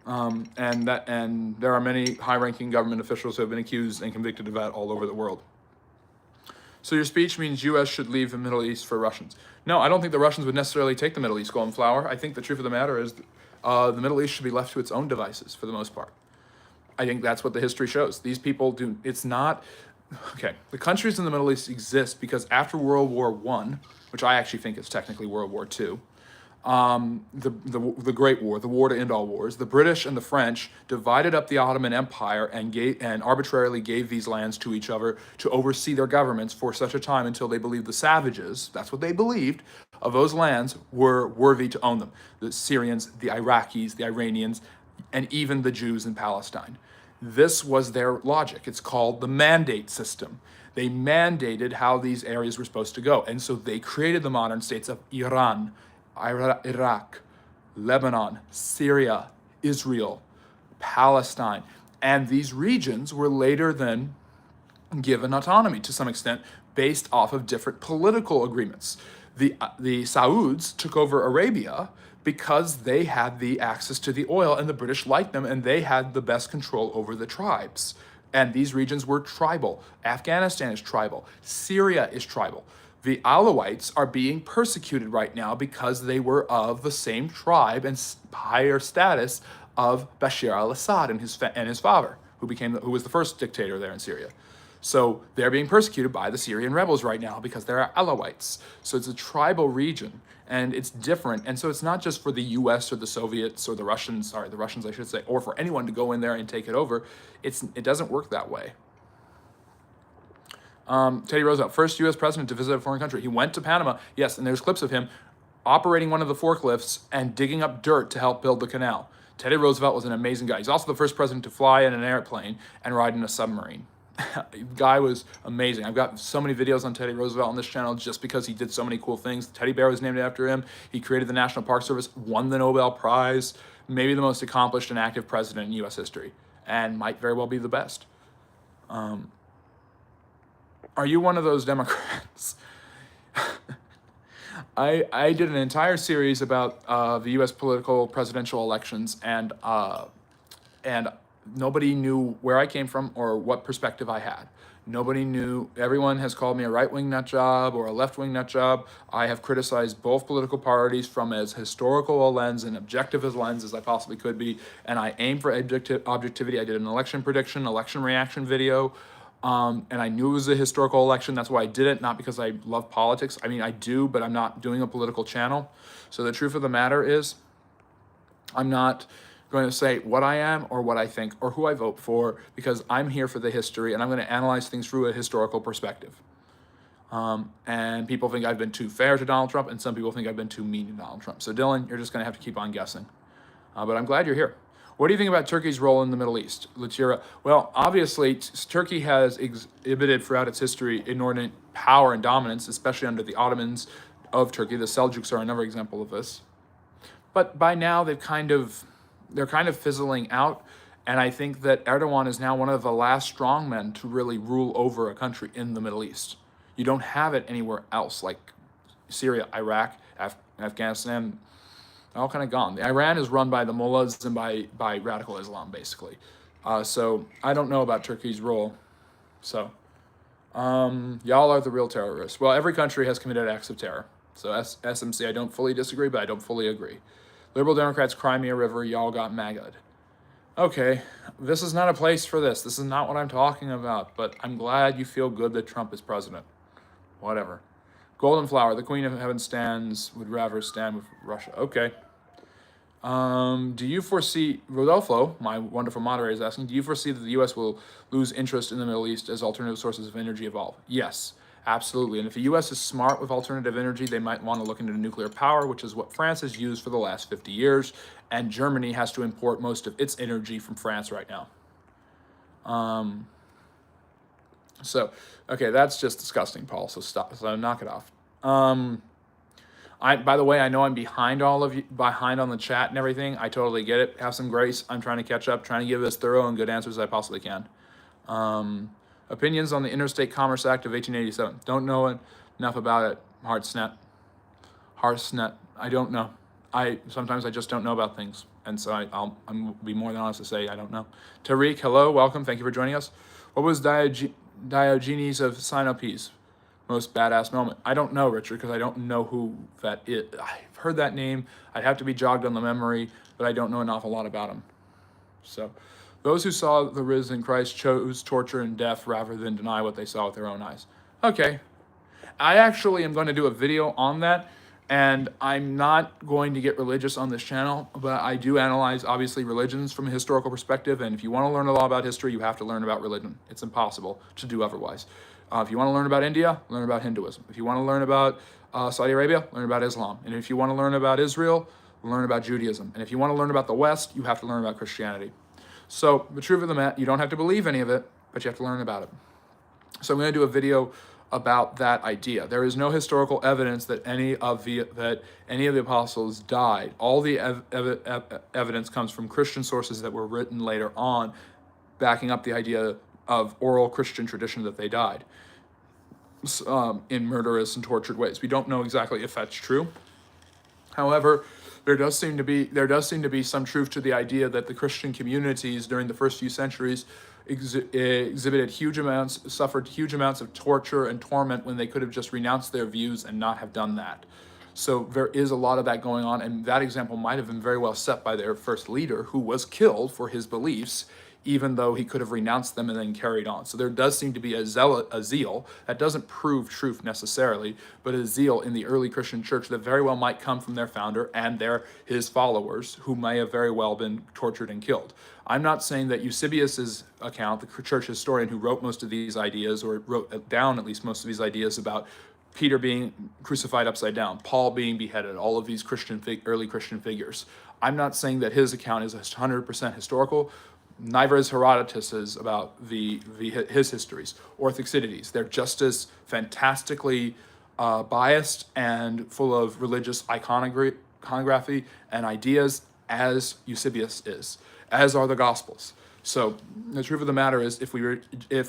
And there are many high-ranking government officials who have been accused and convicted of that all over the world. So your speech means U.S. should leave the Middle East for Russians. No, I don't think the Russians would necessarily take the Middle East, Golden Flower. I think the truth of the matter is the Middle East should be left to its own devices for the most part. I think that's what the history shows. These people do, it's not, okay, the countries in the Middle East exist because after World War I, which I actually think is technically World War II, the Great War, the war to end all wars, the British and the French divided up the Ottoman Empire and arbitrarily gave these lands to each other to oversee their governments for such a time until they believed the savages, that's what they believed, of those lands were worthy to own them. The Syrians, the Iraqis, the Iranians, and even the Jews in Palestine. This was their logic. It's called the mandate system. They mandated how these areas were supposed to go. And so they created the modern states of Iran, Iraq, Lebanon, Syria, Israel, Palestine. And these regions were later then given autonomy to some extent based off of different political agreements. The Sauds took over Arabia because they had the access to the oil and the British liked them and they had the best control over the tribes. And these regions were tribal. Afghanistan is tribal. Syria is tribal. The Alawites are being persecuted right now because they were of the same tribe and higher status of Bashar al-Assad and his father, who was the first dictator there in Syria. So they're being persecuted by the Syrian rebels right now because they're Alawites. So it's a tribal region and it's different. And so it's not just for the US or the Soviets or the Russians I should say, or for anyone to go in there and take it over. It doesn't work that way. Teddy Roosevelt, first U.S. president to visit a foreign country. He went to Panama, yes, and there's clips of him operating one of the forklifts and digging up dirt to help build the canal. Teddy Roosevelt was an amazing guy. He's also the first president to fly in an airplane and ride in a submarine. The guy was amazing. I've got so many videos on Teddy Roosevelt on this channel just because he did so many cool things. The teddy bear was named after him. He created the National Park Service, won the Nobel Prize, maybe the most accomplished and active president in U.S. history, and might very well be the best. Are you one of those Democrats? I did an entire series about the U.S. political presidential elections, and nobody knew where I came from or what perspective I had. Nobody knew. Everyone has called me a right-wing nut job or a left-wing nut job. I have criticized both political parties from as historical a lens and objective a lens as I possibly could be, and I aim for objectivity. I did an election prediction, election reaction video. And I knew it was a historical election. That's why I did it, not because I love politics. I mean, I do, but I'm not doing a political channel. So the truth of the matter is, I'm not going to say what I am or what I think or who I vote for, because I'm here for the history and I'm going to analyze things through a historical perspective. And people think I've been too fair to Donald Trump, and some people think I've been too mean to Donald Trump. So Dylan, you're just going to have to keep on guessing. But I'm glad you're here. What do you think about Turkey's role in the Middle East? Latira, well, obviously, Turkey has exhibited throughout its history inordinate power and dominance, especially under the Ottomans of Turkey. The Seljuks are another example of this. But by now, they're kind of fizzling out, and I think that Erdogan is now one of the last strongmen to really rule over a country in the Middle East. You don't have it anywhere else, like Syria, Iraq, Afghanistan, all kind of gone. Iran is run by the mullahs and by radical Islam, basically. So I don't know about Turkey's role. So y'all are the real terrorists. Well, every country has committed acts of terror. So SMC, I don't fully disagree, but I don't fully agree. Liberal Democrats, Crimea River, y'all got MAGA'd. Okay, this is not a place for this. This is not what I'm talking about, but I'm glad you feel good that Trump is president. Whatever. Golden Flower, the Queen of Heaven would rather stand with Russia. Okay. Do you foresee, Rodolfo, my wonderful moderator, is asking, do you foresee that the U.S. will lose interest in the Middle East as alternative sources of energy evolve? Yes, absolutely. And if the U.S. is smart with alternative energy, they might want to look into nuclear power, which is what France has used for the last 50 years. And Germany has to import most of its energy from France right now. Okay, that's just disgusting, Paul. So stop. So knock it off. By the way, I know I'm behind all of you, behind on the chat and everything. I totally get it. Have some grace. I'm trying to catch up, trying to give as thorough and good answers as I possibly can. Opinions on the Interstate Commerce Act of 1887. Don't know enough about it. Harsnet. I don't know. Sometimes I just don't know about things, and so I'm be more than honest to say I don't know. Tariq, hello, welcome. Thank you for joining us. What was Diogenes of Sinope's most badass moment? I don't know, Richard, because I don't know who that is. I've heard that name. I'd have to be jogged on the memory, but I don't know an awful lot about him. So, those who saw the risen Christ chose torture and death rather than deny what they saw with their own eyes. Okay. I actually am going to do a video on that, and I'm not going to get religious on this channel, but I do analyze, obviously, religions from a historical perspective, and if you want to learn a lot about history, you have to learn about religion. It's impossible to do otherwise. If you want to learn about India, learn about Hinduism. If you want to learn about Saudi Arabia, learn about Islam. And if you want to learn about Israel, learn about Judaism. And if you want to learn about the West, you have to learn about Christianity. So the truth of the matter, you don't have to believe any of it, but you have to learn about it. So I'm going to do a video about that idea. There is no historical evidence that any of the apostles died. All the evidence comes from Christian sources that were written later on, backing up the idea of oral Christian tradition that they died in murderous and tortured ways. We don't know exactly if that's true. However, there does seem to be some truth to the idea that the Christian communities during the first few centuries suffered huge amounts of torture and torment when they could have just renounced their views and not have done that. So there is a lot of that going on, and that example might have been very well set by their first leader, who was killed for his beliefs, even though he could have renounced them and then carried on. So there does seem to be a zeal that doesn't prove truth necessarily, but a zeal in the early Christian church that very well might come from their founder and his followers, who may have very well been tortured and killed. I'm not saying that Eusebius's account, the church historian who wrote most of these ideas, or wrote down at least most of these ideas about Peter being crucified upside down, Paul being beheaded, all of these early Christian figures. I'm not saying that his account is 100% historical. Neither is Herodotus's about his histories or Thucydides. They're just as fantastically biased and full of religious iconography and ideas as Eusebius is, as are the Gospels. So the truth of the matter is, if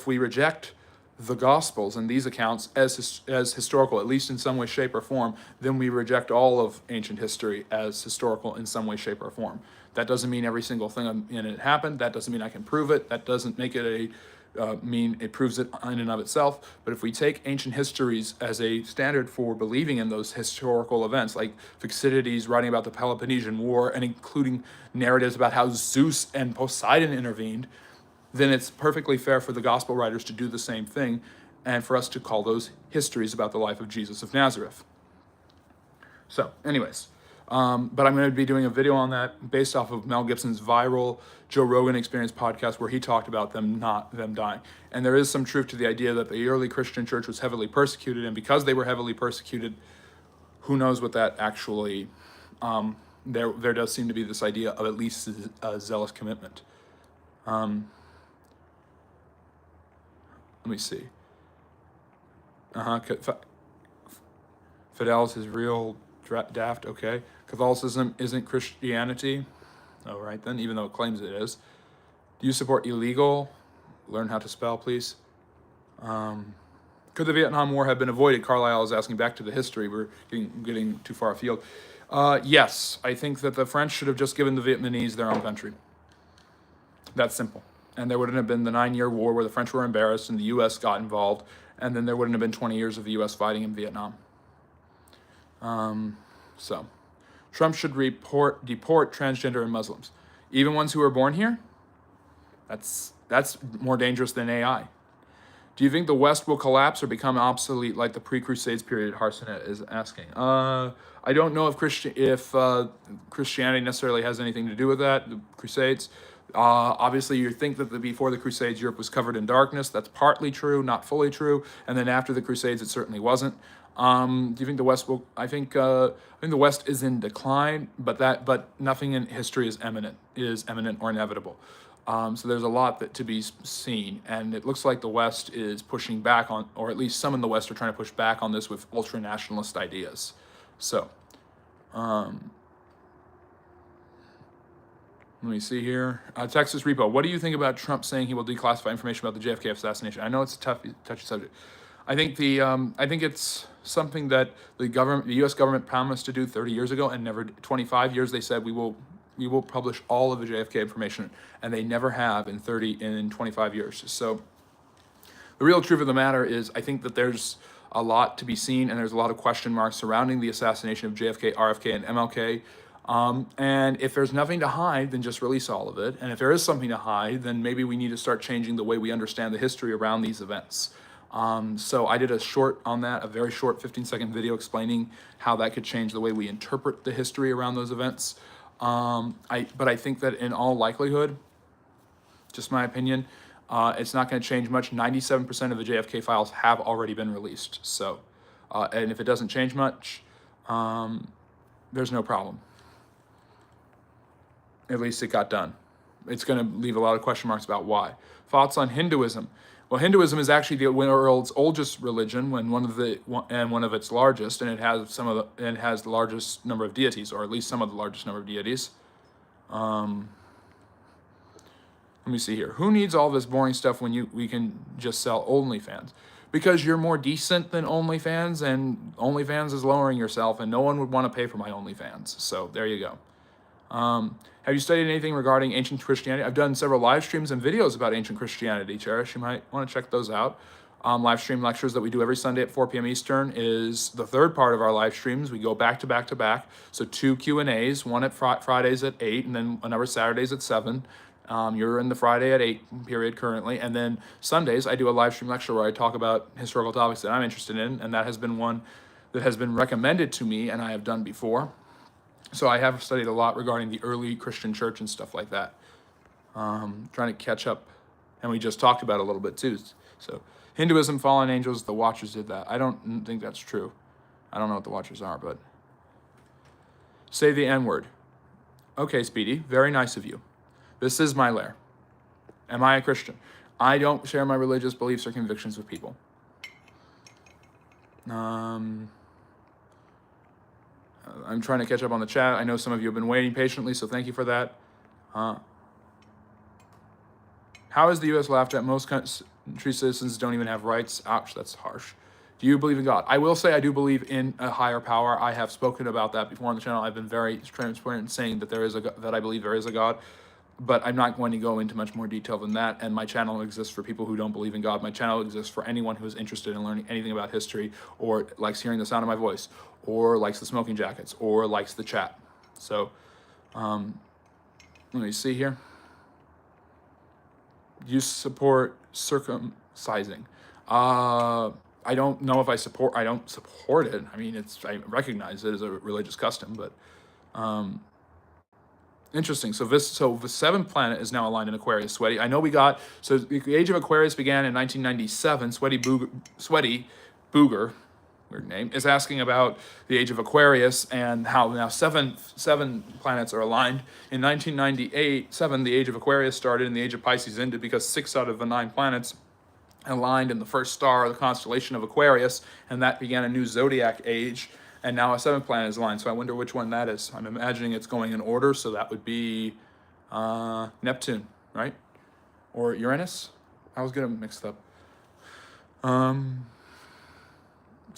we reject the Gospels and these accounts as historical, at least in some way, shape, or form, then we reject all of ancient history as historical in some way, shape, or form. That doesn't mean every single thing in it happened. That doesn't mean I can prove it. That doesn't make it mean it proves it in and of itself. But if we take ancient histories as a standard for believing in those historical events, like Thucydides writing about the Peloponnesian War and including narratives about how Zeus and Poseidon intervened, then it's perfectly fair for the gospel writers to do the same thing and for us to call those histories about the life of Jesus of Nazareth. So, anyways, but I'm going to be doing a video on that based off of Mel Gibson's viral Joe Rogan Experience podcast, where he talked about them dying. And there is some truth to the idea that the early Christian church was heavily persecuted, and because they were heavily persecuted, who knows what that actually, there does seem to be this idea of at least a zealous commitment. Let me see. Fidel's is real daft, okay. Catholicism isn't Christianity. All right then, even though it claims it is. Do you support illegal? Learn how to spell, please. Could the Vietnam War have been avoided? Carlyle is asking, back to the history. We're getting too far afield. Yes, I think that the French should have just given the Vietnamese their own country. That's simple. And there wouldn't have been the 9-year war where the French were embarrassed and the U.S. got involved, and then there wouldn't have been 20 years of the U.S. fighting in Vietnam. So, Trump should deport transgender and Muslims, even ones who were born here. That's more dangerous than AI. Do you think the West will collapse or become obsolete like the pre-Crusades period? Harsonet is asking. I don't know if Christianity necessarily has anything to do with that. The Crusades. Obviously, you think that before the Crusades, Europe was covered in darkness. That's partly true, not fully true. And then after the Crusades, it certainly wasn't. Do you think the West will? I think the West is in decline, but nothing in history is imminent or inevitable. So there's a lot to be seen, and it looks like the West is pushing back on, or at least some in the West are trying to push back on this with ultra-nationalist ideas. So, let me see here. Texas Repo, what do you think about Trump saying he will declassify information about the JFK assassination? I know it's a touchy subject. I think it's something that the U.S. government promised to do 30 years ago, and never. 25 years they said we will publish all of the JFK information, and they never have in 25 years. So the real truth of the matter is, I think that there's a lot to be seen, and there's a lot of question marks surrounding the assassination of JFK, RFK, and MLK. And if there's nothing to hide, then just release all of it. And if there is something to hide, then maybe we need to start changing the way we understand the history around these events. So I did a short on that, a very short 15-second video explaining how that could change the way we interpret the history around those events. But I think that in all likelihood, just my opinion, it's not going to change much. 97% of the JFK files have already been released. So, and if it doesn't change much, there's no problem. At least it got done. It's going to leave a lot of question marks about why. Thoughts on Hinduism? Well, Hinduism is actually the world's oldest religion, one of its largest, and it has the largest number of deities, or at least some of the largest number of deities. Let me see here. Who needs all this boring stuff when we can just sell OnlyFans? Because you're more decent than OnlyFans, and OnlyFans is lowering yourself, and no one would want to pay for my OnlyFans. So there you go. Have you studied anything regarding ancient Christianity? I've done several live streams and videos about ancient Christianity, Cherish. You might want to check those out. Live stream lectures that we do every Sunday at 4 p.m. Eastern is the third part of our live streams. We go back to back to back. So 2 Q&As, one at Fridays at 8, and then another Saturdays at 7. You're in the Friday at 8 period currently. And then Sundays, I do a live stream lecture where I talk about historical topics that I'm interested in, and that has been one that has been recommended to me and I have done before. So I have studied a lot regarding the early Christian church and stuff like that. Trying to catch up, and we just talked about it a little bit too. So Hinduism, fallen angels, the Watchers did that. I don't think that's true. I don't know what the Watchers are, but say the N-word. Okay, Speedy, very nice of you. This is my lair. Am I a Christian? I don't share my religious beliefs or convictions with people. I'm trying to catch up on the chat. I know some of you have been waiting patiently, so thank you for that. How is the U.S. laughed at? Most country citizens don't even have rights. Ouch, that's harsh. Do you believe in God? I will say I do believe in a higher power. I have spoken about that before on the channel. I've been very transparent in saying that that I believe there is a God, but I'm not going to go into much more detail than that. And my channel exists for people who don't believe in God. My channel exists for anyone who is interested in learning anything about history, or likes hearing the sound of my voice, or likes the smoking jackets, or likes the chat. So, let me see here. You support circumcising. I don't know if I don't support it. I mean, I recognize it as a religious custom, but interesting. So the seventh planet is now aligned in Aquarius. Sweaty. I know so the age of Aquarius began in 1997. Sweaty Booger, weird name, is asking about the age of Aquarius and how now seven planets are aligned. In 1998, the age of Aquarius started and the age of Pisces ended because 6 out of the 9 planets aligned in the first star of the constellation of Aquarius, and that began a new zodiac age. And now a 7th planet is aligned, so I wonder which one that is. I'm imagining it's going in order, so that would be Neptune, right? Or Uranus? I was getting mixed up.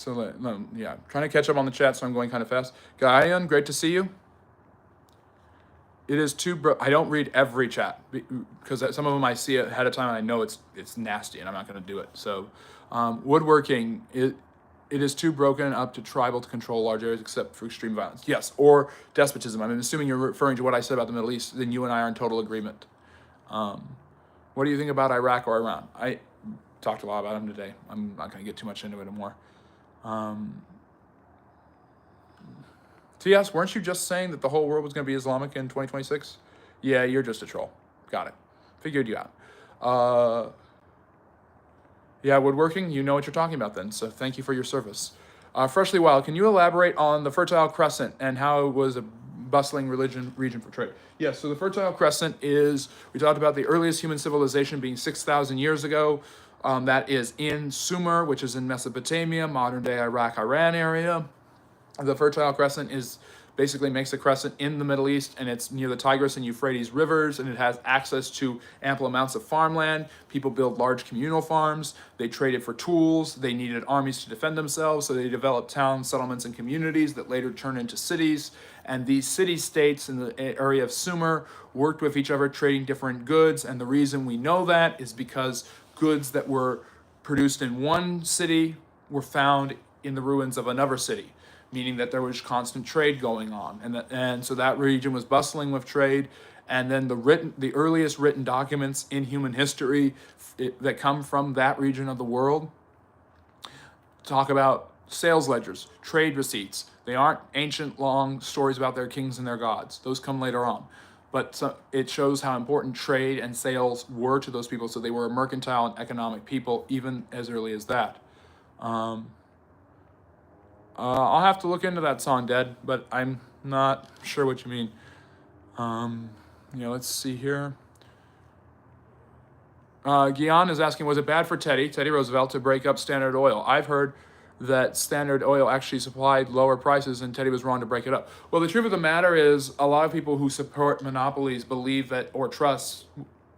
So no, yeah, trying to catch up on the chat, so I'm going kind of fast. Guyan, great to see you. It is too I don't read every chat because some of them I see ahead of time and I know it's nasty and I'm not going to do it. So, woodworking it is too broken up to tribal to control large areas except for extreme violence. Yes, or despotism. I'm assuming you're referring to what I said about the Middle East. Then you and I are in total agreement. What do you think about Iraq or Iran? I talked a lot about them today. I'm not going to get too much into it anymore. TS, weren't you just saying that the whole world was going to be Islamic in 2026? Yeah, you're just a troll. Got it. Figured you out. Yeah, woodworking, you know what you're talking about then, so thank you for your service. Freshly Wild, can you elaborate on the Fertile Crescent and how it was a bustling region for trade? Yes, so the Fertile Crescent is, we talked about the earliest human civilization being 6,000 years ago. That is in Sumer, which is in Mesopotamia, modern-day Iraq, Iran area. The Fertile Crescent is basically makes a crescent in the Middle East, and it's near the Tigris and Euphrates rivers, and it has access to ample amounts of farmland. People build large communal farms. They traded for tools. They needed armies to defend themselves, so they developed towns, settlements, and communities that later turned into cities. And these city-states in the area of Sumer worked with each other, trading different goods. And the reason we know that is because goods that were produced in one city were found in the ruins of another city, meaning that there was constant trade going on, and so that region was bustling with trade. And then the earliest written documents in human history that come from that region of the world talk about sales ledgers, trade receipts. They aren't ancient long stories about their kings and their gods. Those come later on. But it shows how important trade and sales were to those people. So they were a mercantile and economic people even as early as that. I'll have to look into that song, Dead, but I'm not sure what you mean. Let's see here. Guion is asking, was it bad for Teddy Roosevelt, to break up Standard Oil? I've heard that Standard Oil actually supplied lower prices and Teddy was wrong to break it up. Well, the truth of the matter is a lot of people who support monopolies believe that, or trust,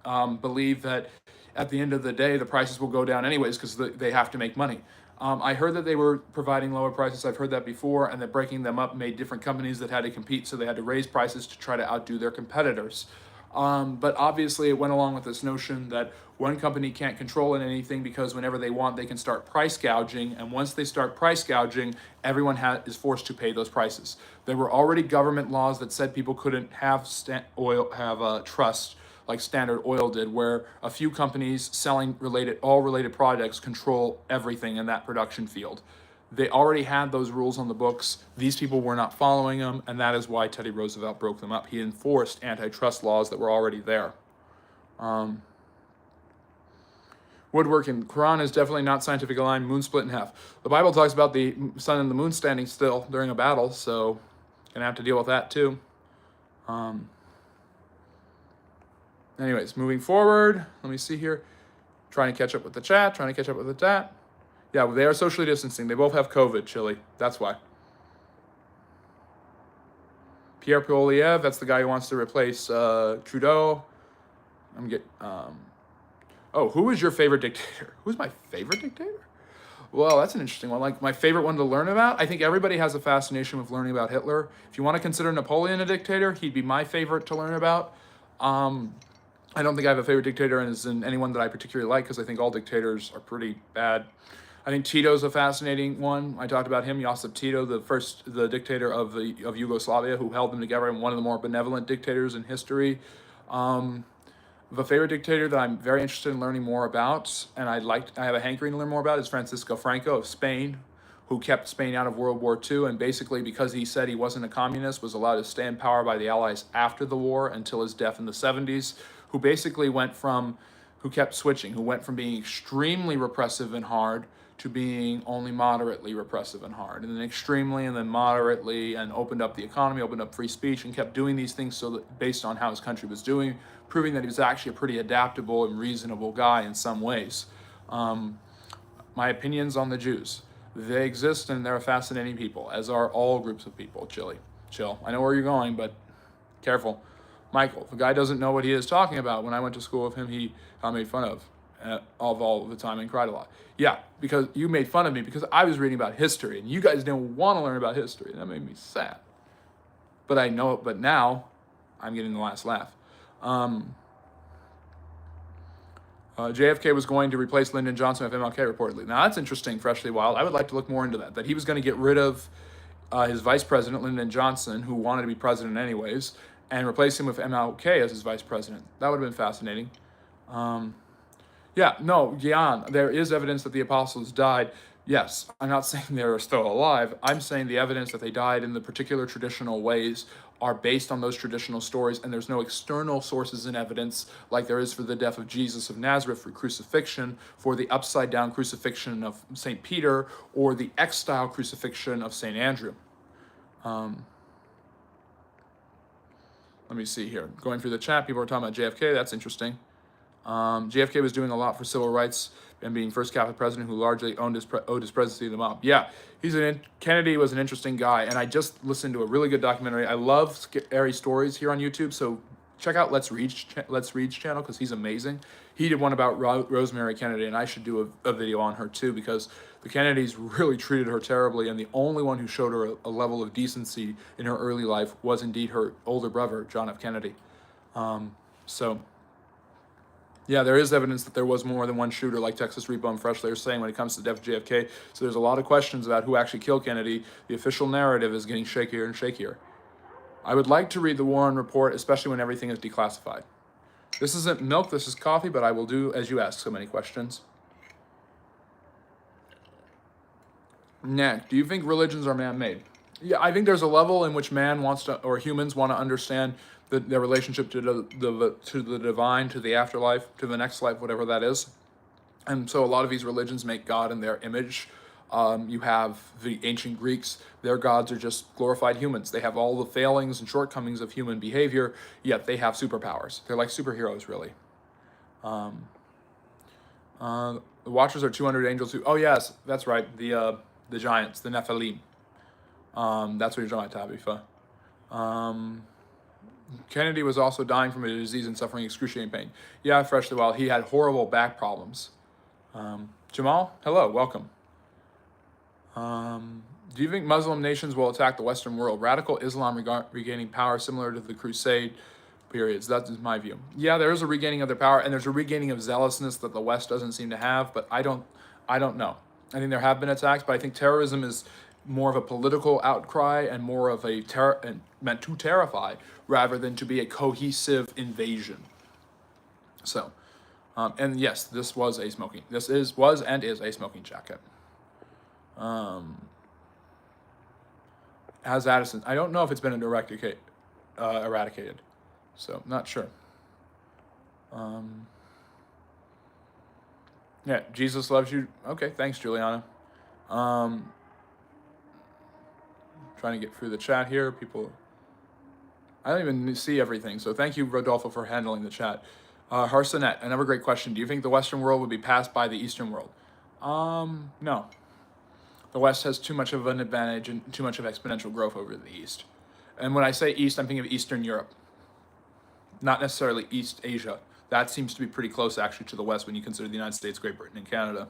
believe that at the end of the day, the prices will go down anyways because they have to make money. I heard that they were providing lower prices. I've heard that before, and that breaking them up made different companies that had to compete, so they had to raise prices to try to outdo their competitors. But obviously it went along with this notion that one company can't control anything because whenever they want, they can start price gouging. And once they start price gouging, everyone is forced to pay those prices. There were already government laws that said people couldn't have trust like Standard Oil did, where a few companies selling all related products control everything in that production field. They already had those rules on the books. These people were not following them, and that is why Teddy Roosevelt broke them up. He enforced antitrust laws that were already there. Woodworking, Quran is definitely not scientific aligned, moon split in half. The Bible talks about the sun and the moon standing still during a battle, so gonna have to deal with that too. Anyways, moving forward, let me see here. Trying to catch up with the chat, Yeah, they are socially distancing. They both have COVID, Chile. That's why. Pierre Poilievre, that's the guy who wants to replace Trudeau. Who is your favorite dictator? Who's my favorite dictator? Well, that's an interesting one. Like, my favorite one to learn about? I think everybody has a fascination with learning about Hitler. If you want to consider Napoleon a dictator, he'd be my favorite to learn about. I don't think I have a favorite dictator as in anyone that I particularly like, because I think all dictators are pretty bad. I think Tito's a fascinating one. I talked about him, Josip Tito, the dictator of Yugoslavia, who held them together, and one of the more benevolent dictators in history. The favorite dictator that I'm very interested in learning more about, and I have a hankering to learn more about, is Francisco Franco of Spain, who kept Spain out of World War II, and basically because he said he wasn't a communist, was allowed to stay in power by the Allies after the war until his death in the 70s, who basically kept switching, who went from being extremely repressive and hard to being only moderately repressive and hard, and then extremely and then moderately, and opened up the economy, opened up free speech, and kept doing these things so that based on how his country was doing, proving that he was actually a pretty adaptable and reasonable guy in some ways. My opinions on the Jews. They exist and they're a fascinating people, as are all groups of people. Chill. I know where you're going, but careful. Michael, the guy doesn't know what he is talking about. When I went to school with him, he got made fun of. of all the time and cried a lot. Yeah, because you made fun of me because I was reading about history and you guys didn't want to learn about history. That made me sad. But I know it. But now I'm getting the last laugh. JFK was going to replace Lyndon Johnson with MLK reportedly. Now that's interesting, freshly wild. I would like to look more into that. That he was going to get rid of his vice president, Lyndon Johnson, who wanted to be president anyways, and replace him with MLK as his vice president. That would have been fascinating. Yeah, no, Gian, there is evidence that the apostles died. Yes, I'm not saying they're still alive. I'm saying the evidence that they died in the particular traditional ways are based on those traditional stories, and there's no external sources and evidence like there is for the death of Jesus of Nazareth, for crucifixion, for the upside down crucifixion of St. Peter, or the X-style crucifixion of St. Andrew. Let me see here. Going through the chat, people are talking about JFK. That's interesting. JFK was doing a lot for civil rights and being first Catholic president who largely owed his presidency to the mob. Yeah, Kennedy was an interesting guy, and I just listened to a really good documentary. I love scary stories here on YouTube, so check out Let's Reach channel because he's amazing. He did one about Rosemary Kennedy, and I should do a video on her too because the Kennedys really treated her terribly, and the only one who showed her a level of decency in her early life was indeed her older brother, John F. Kennedy. Yeah, there is evidence that there was more than one shooter, like Texas Repo and Fresh Layer saying when it comes to the death of JFK. So there's a lot of questions about who actually killed Kennedy. The official narrative is getting shakier and shakier. I would like to read the Warren report, especially when everything is declassified. This isn't milk, this is coffee, but I will do as you ask so many questions. Next, do you think religions are man-made? Yeah, I think there's a level in which man wants to, or humans want to understand their relationship to the divine, to the afterlife, to the next life, whatever that is. And so a lot of these religions make God in their image. You have the ancient Greeks, their gods are just glorified humans. They have all the failings and shortcomings of human behavior, yet they have superpowers. They're like superheroes, really. The Watchers are 200 angels who, oh yes, that's right, the giants, the Nephilim. That's what you're talking about, Tabitha. Kennedy was also dying from a disease and suffering excruciating pain. Yeah, freshly wild. He had horrible back problems. Jamal, hello, welcome. Do you think Muslim nations will attack the Western world? Radical Islam regaining power similar to the Crusade periods. That is my view. Yeah, there is a regaining of their power, and there's a regaining of zealousness that the West doesn't seem to have, but I don't know. I think there have been attacks, but I think terrorism is more of a political outcry and more of a meant to terrify rather than to be a cohesive invasion. So, and yes, this was a smoking. This was and is a smoking jacket. Has Addison? I don't know if it's been eradicated. So not sure. Yeah, Jesus loves you. Okay, thanks, Juliana. Trying to get through the chat here. People, I don't even see everything. So thank you, Rodolfo, for handling the chat. Harsonet, another great question. Do you think the Western world would be passed by the Eastern world? No. The West has too much of an advantage and too much of exponential growth over the East. And when I say East, I'm thinking of Eastern Europe, not necessarily East Asia. That seems to be pretty close, actually, to the West when you consider the United States, Great Britain, and Canada.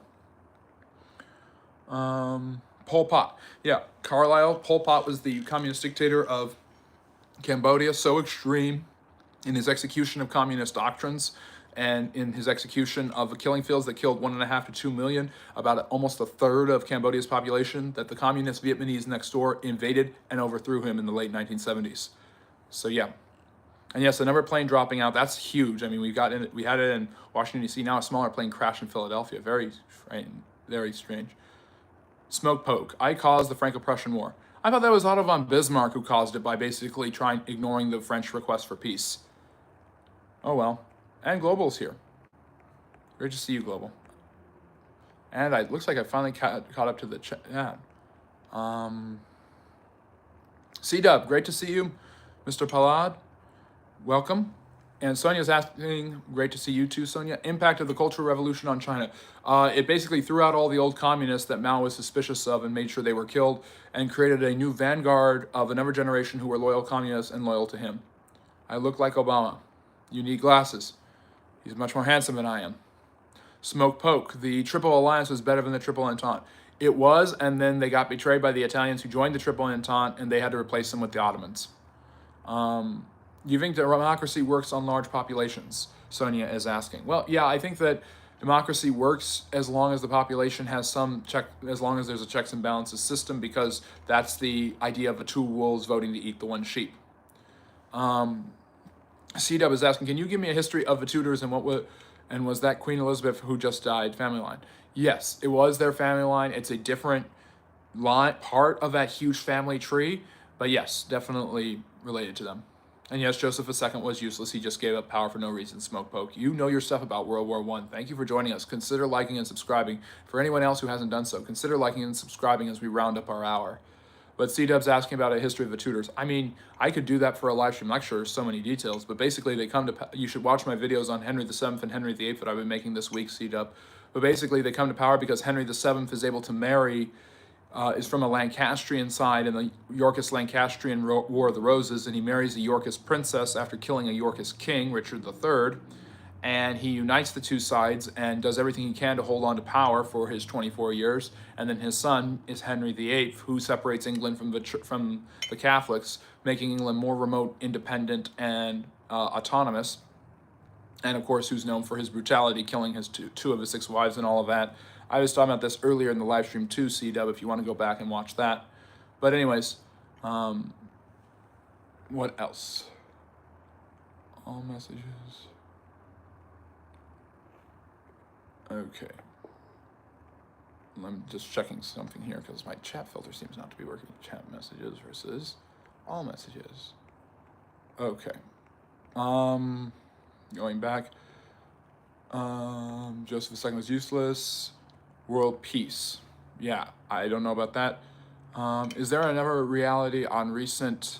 Pol Pot. Yeah, Carlisle. Pol Pot was the communist dictator of Cambodia, so extreme in his execution of communist doctrines and in his execution of the killing fields that killed 1.5 to 2 million, about almost a third of Cambodia's population, that the communist Vietnamese next door invaded and overthrew him in the late 1970s. So yeah. And yes, another plane dropping out, that's huge. I mean, we had it in Washington, D.C. Now a smaller plane crashed in Philadelphia. Very strange. Smoke poke. I caused the Franco-Prussian War. I thought that was Otto von Bismarck who caused it by basically ignoring the French request for peace. Oh well. And Global's here. Great to see you, Global. And it looks like I finally caught up to the chat. Yeah. C-Dub, great to see you. Mr. Palad, welcome. And Sonia's asking, great to see you too, Sonia. Impact of the Cultural Revolution on China. It basically threw out all the old communists that Mao was suspicious of and made sure they were killed and created a new vanguard of another generation who were loyal communists and loyal to him. I look like Obama. You need glasses. He's much more handsome than I am. Smoke poke. The Triple Alliance was better than the Triple Entente. It was, and then they got betrayed by the Italians who joined the Triple Entente, and they had to replace them with the Ottomans. Do you think democracy works on large populations? Sonia is asking. Well, yeah, I think that democracy works as long as the population has some check, as long as there's a checks and balances system, because that's the idea of the two wolves voting to eat the one sheep. C-Dub is asking, can you give me a history of the Tudors and was that Queen Elizabeth who just died family line? Yes, it was their family line. It's a different part of that huge family tree, but yes, definitely related to them. And yes, Joseph II was useless. He just gave up power for no reason. Smoke poke. You know your stuff about World War I. Thank you for joining us. Consider liking and subscribing. For anyone else who hasn't done so, consider liking and subscribing as we round up our hour. But C-Dub's asking about a history of the Tudors. I mean, I could do that for a live stream lecture. There's so many details, but basically they come to, you should watch my videos on Henry VII and Henry VIII that I've been making this week, C-Dub. But basically they come to power because Henry VII is able to marry, is from a Lancastrian side in the Yorkist-Lancastrian War of the Roses, and he marries a Yorkist princess after killing a Yorkist king, Richard III, and he unites the two sides and does everything he can to hold on to power for his 24 years. And then his son is Henry VIII, who separates England from the Catholics, making England more remote, independent, and autonomous. And of course, who's known for his brutality, killing his two of his 6 wives and all of that. I was talking about this earlier in the live stream too, C-Dub, if you want to go back and watch that. But anyways, what else? All messages. Okay. I'm just checking something here because my chat filter seems not to be working. Chat messages versus all messages. Okay. Going back. Joseph II was useless. World peace. Yeah, I don't know about that. Is there another reality on recent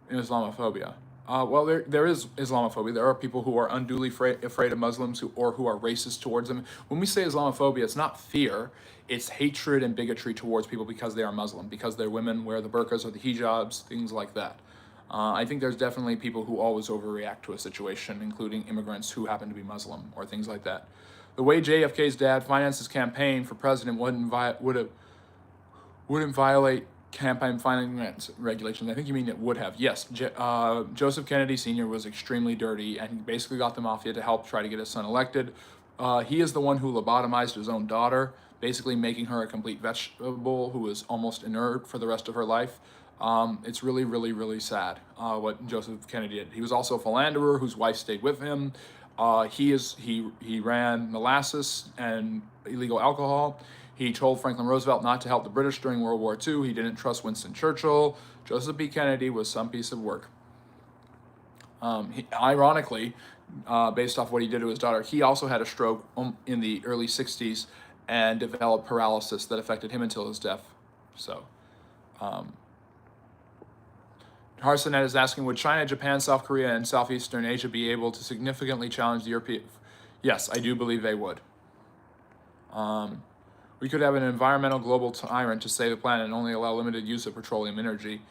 Islamophobia? Well, there is Islamophobia. There are people who are unduly afraid of Muslims or who are racist towards them. When we say Islamophobia, it's not fear. It's hatred and bigotry towards people because they are Muslim, because they're women, wear the burqas or the hijabs, things like that. I think there's definitely people who always overreact to a situation, including immigrants who happen to be Muslim or things like that. The way JFK's dad financed his campaign for president wouldn't violate campaign finance regulations. I think you mean it would have. Yes, Joseph Kennedy Sr. was extremely dirty, and he basically got the mafia to help try to get his son elected. He is the one who lobotomized his own daughter, basically making her a complete vegetable who was almost inert for the rest of her life. It's really, really, really sad what Joseph Kennedy did. He was also a philanderer whose wife stayed with him. He ran molasses and illegal alcohol. He told Franklin Roosevelt not to help the British during World War II. He didn't trust Winston Churchill. Joseph B. Kennedy was some piece of work. Ironically, based off what he did to his daughter, he also had a stroke in the early 60s and developed paralysis that affected him until his death. So, Harsonet is asking, would China, Japan, South Korea, and Southeastern Asia be able to significantly challenge the European? Yes, I do believe they would. We could have an environmental global tyrant to save the planet and only allow limited use of petroleum energy.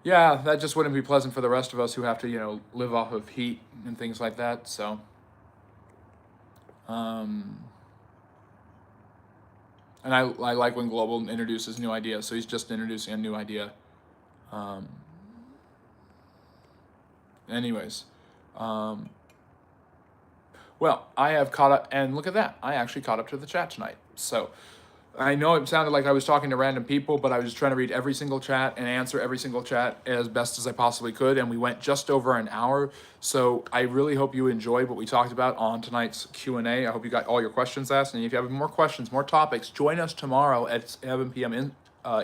Yeah, that just wouldn't be pleasant for the rest of us who have to, live off of heat and things like that. So, and I like when Global introduces new ideas. So he's just introducing a new idea. Anyways, well, I have caught up, and look at that. I actually caught up to the chat tonight. So I know it sounded like I was talking to random people, but I was just trying to read every single chat and answer every single chat as best as I possibly could, and we went just over an hour. So I really hope you enjoyed what we talked about on tonight's Q&A. I hope you got all your questions asked, and if you have more questions, more topics, join us tomorrow at 7 p.m.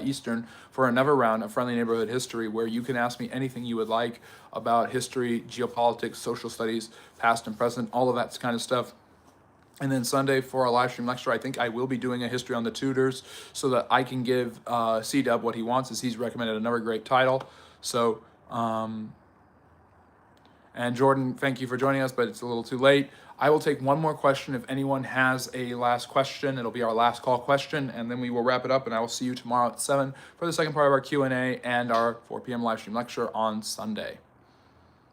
Eastern for another round of Friendly Neighborhood History, where you can ask me anything you would like about history, geopolitics, social studies, past and present, all of that kind of stuff. And then Sunday for our live stream lecture, I think I will be doing a history on the Tudors so that I can give C-Dub what he wants, as he's recommended another great title. So, and Jordan, thank you for joining us, but it's a little too late. I will take one more question if anyone has a last question. It'll be our last call question, and then we will wrap it up, and I will see you tomorrow at 7 for the second part of our Q&A and our 4 p.m. live stream lecture on Sunday.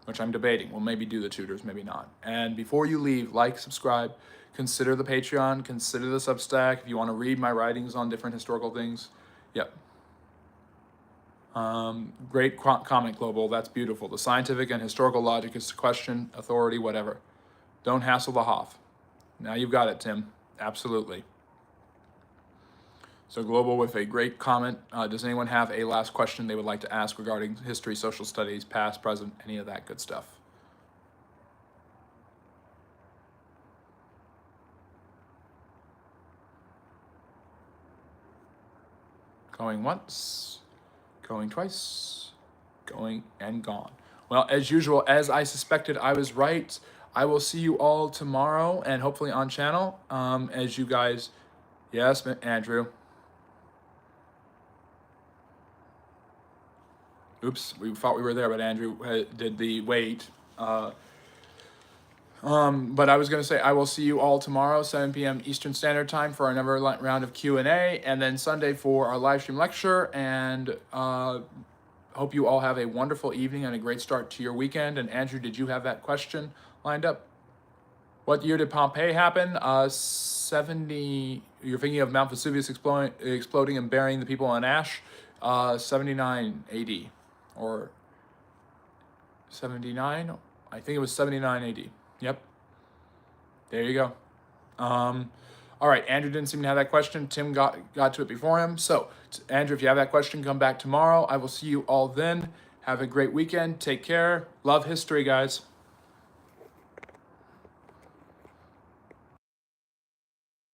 which I'm debating. We'll maybe do the tutors, maybe not. And before you leave, like, subscribe, consider the Patreon, consider the Substack. If you want to read my writings on different historical things, yep. Great comment, Global. That's beautiful. The scientific and historical logic is to question authority, whatever. Don't hassle the Hoff. Now you've got it, Tim. Absolutely. So Global with a great comment. Does anyone have a last question they would like to ask regarding history, social studies, past, present, any of that good stuff? Going once, going twice, going and gone. Well, as usual, as I suspected, I was right. I will see you all tomorrow and hopefully on channel. As you guys, yes, Andrew. Oops, we thought we were there, but Andrew did the wait. But I was going to say, I will see you all tomorrow, 7 p.m. Eastern Standard Time for another round of Q&A, and then Sunday for our live stream lecture. And hope you all have a wonderful evening and a great start to your weekend. And Andrew, did you have that question lined up? What year did Pompeii happen? 70. You're thinking of Mount Vesuvius exploding and burying the people in ash. 79 AD, or 79. I think it was 79 AD. Yep. There you go. All right. Andrew didn't seem to have that question. Tim got to it before him. So, Andrew, if you have that question, come back tomorrow. I will see you all then. Have a great weekend. Take care. Love history, guys.